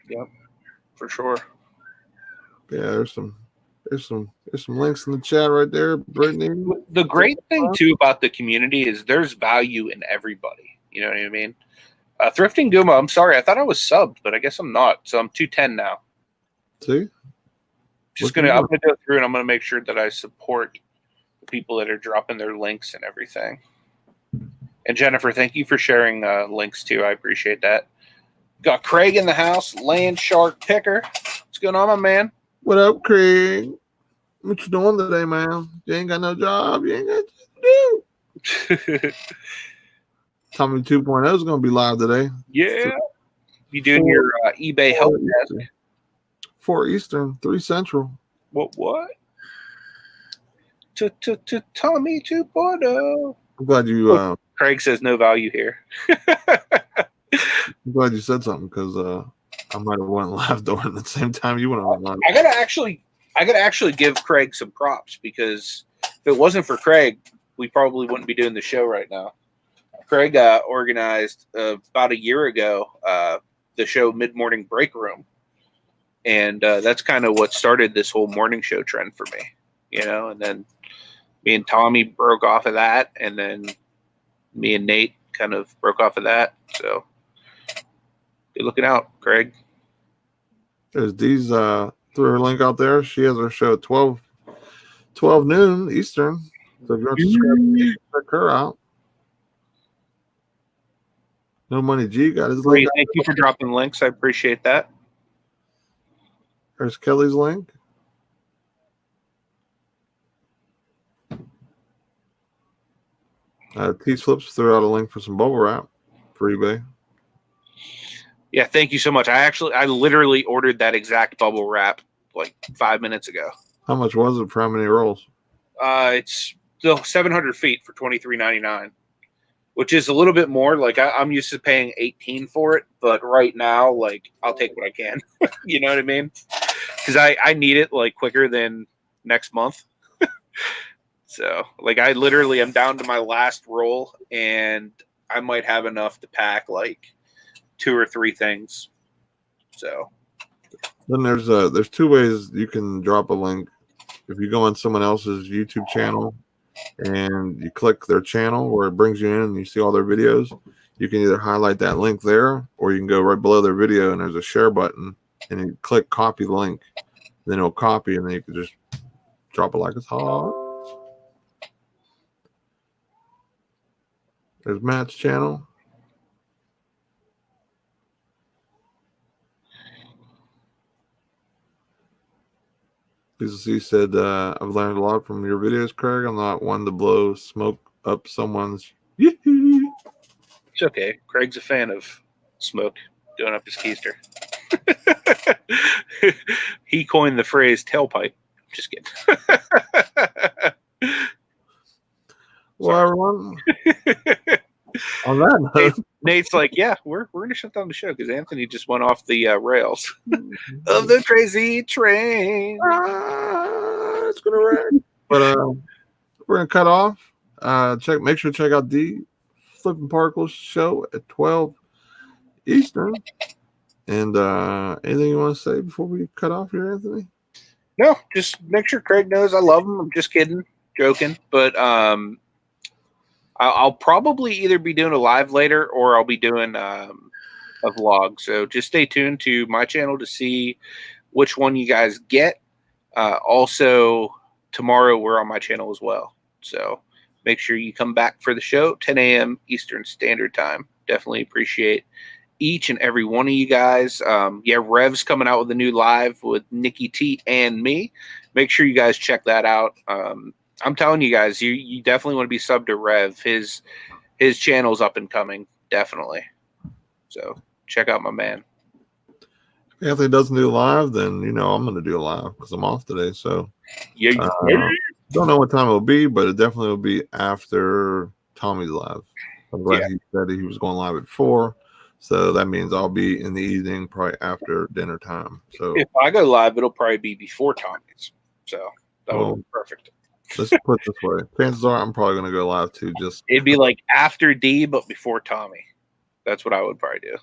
Yep, for sure. Yeah, there's some links in the chat right there, Brittany. The great thing too about the community is there's value in everybody. You know what I mean? Thrifting Guma, I'm sorry, I thought I was subbed, but I guess I'm not. So I'm 210 now. See? I'm gonna go through and I'm gonna make sure that I support the people that are dropping their links and everything. And Jennifer, thank you for sharing links too. I appreciate that. Got Craig in the house, Land Shark Picker. What's going on, my man? What up, Craig? What you doing today, man? You ain't got no job. You ain't got nothing to do. Tommy 2.0 is going to be live today. Yeah. You doing your eBay help desk? 4 Eastern, 3 Central. What? Tommy 2.0. I'm glad you... Craig says no value here. I'm glad you said something, because I might have went live during the same time you went on live. I gotta actually give Craig some props, because if it wasn't for Craig, we probably wouldn't be doing the show right now. Craig organized about a year ago the show Mid-Morning Break Room, and that's kind of what started this whole morning show trend for me, you know. And then me and Tommy broke off of that, and then me and Nate kind of broke off of that. So be looking out, Craig. There's these threw her link out there. She has her show at 12 noon Eastern. So if you want to subscribe, check her out. No Money G got his link. Thank you for dropping links. I appreciate that. There's Kelly's link. T-Slips threw out a link for some bubble wrap for eBay. Yeah, thank you so much. I literally ordered that exact bubble wrap like 5 minutes ago. How much was it for how many rolls? It's still 700 feet for $23.99, which is a little bit more. Like I'm used to paying $18 for it, but right now, like I'll take what I can. You know what I mean? Because I need it like quicker than next month. So like I literally am down to my last roll, and I might have enough to pack like 2 or 3 things. So then there's 2 ways you can drop a link if you go on someone else's YouTube channel and you click their channel where it brings you in and you see all their videos, you can either highlight that link there, or you can go right below their video and there's a share button and you click copy the link. Then it'll copy and then you can just drop it like it's hot. There's Matt's channel. Lisa C said, I've learned a lot from your videos, Craig. I'm not one to blow smoke up someone's. It's okay. Craig's a fan of smoke going up his keister. He coined the phrase tailpipe. Just kidding. Well, everyone, on that note, Nate's like, yeah, we're going to shut down the show because Anthony just went off the rails of the crazy train. It's gonna wreck. But we're gonna cut off. Make sure to check out the Flipping Particles show at 12 Eastern. And anything you want to say before we cut off here, Anthony? No, just make sure Craig knows I love him. I'm just kidding, joking. But I'll probably either be doing a live later or I'll be doing a vlog. So just stay tuned to my channel to see which one you guys get. Also, tomorrow we're on my channel as well. So make sure you come back for the show, 10 a.m. Eastern Standard Time. Definitely appreciate each and every one of you guys. Rev's coming out with a new live with Nikki T and me. Make sure you guys check that out. I'm telling you guys, you definitely want to be subbed to Rev. His channel's up and coming, definitely. So check out my man. If Anthony doesn't do live, then I'm going to do a live because I'm off today. So don't know what time it'll be, but it definitely will be after Tommy's live. I'm glad he said he was going live at 4. So that means I'll be in the evening, probably after dinner time. So if I go live, it'll probably be before Tommy's. So that will be perfect. Let's put it this way. Chances are I'm probably going to go live too. It'd be like after D, but before Tommy. That's what I would probably do.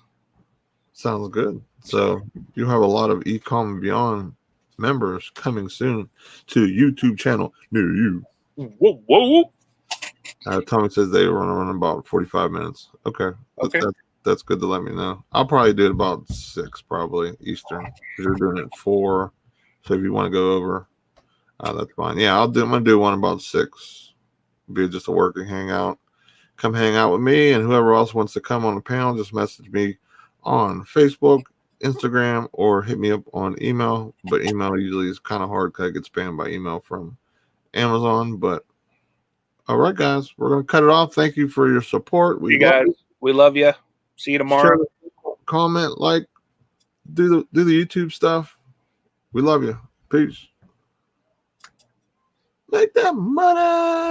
Sounds good. So you have a lot of Ecom and Beyond members coming soon to YouTube channel near you. Whoa. Tommy says they run about 45 minutes. Okay. That's good to let me know. I'll probably do it about 6 probably Eastern because you're doing it at 4. So if you want to go over, that's fine. Yeah, I'm gonna do one about 6. Be just a working hangout. Come hang out with me and whoever else wants to come on the panel. Just message me on Facebook, Instagram, or hit me up on email. But email usually is kind of hard because I get spammed by email from Amazon. But all right, guys, we're gonna cut it off. Thank you for your support. We love you. See you tomorrow. Share, comment, like, do the YouTube stuff. We love you. Peace. Make that money.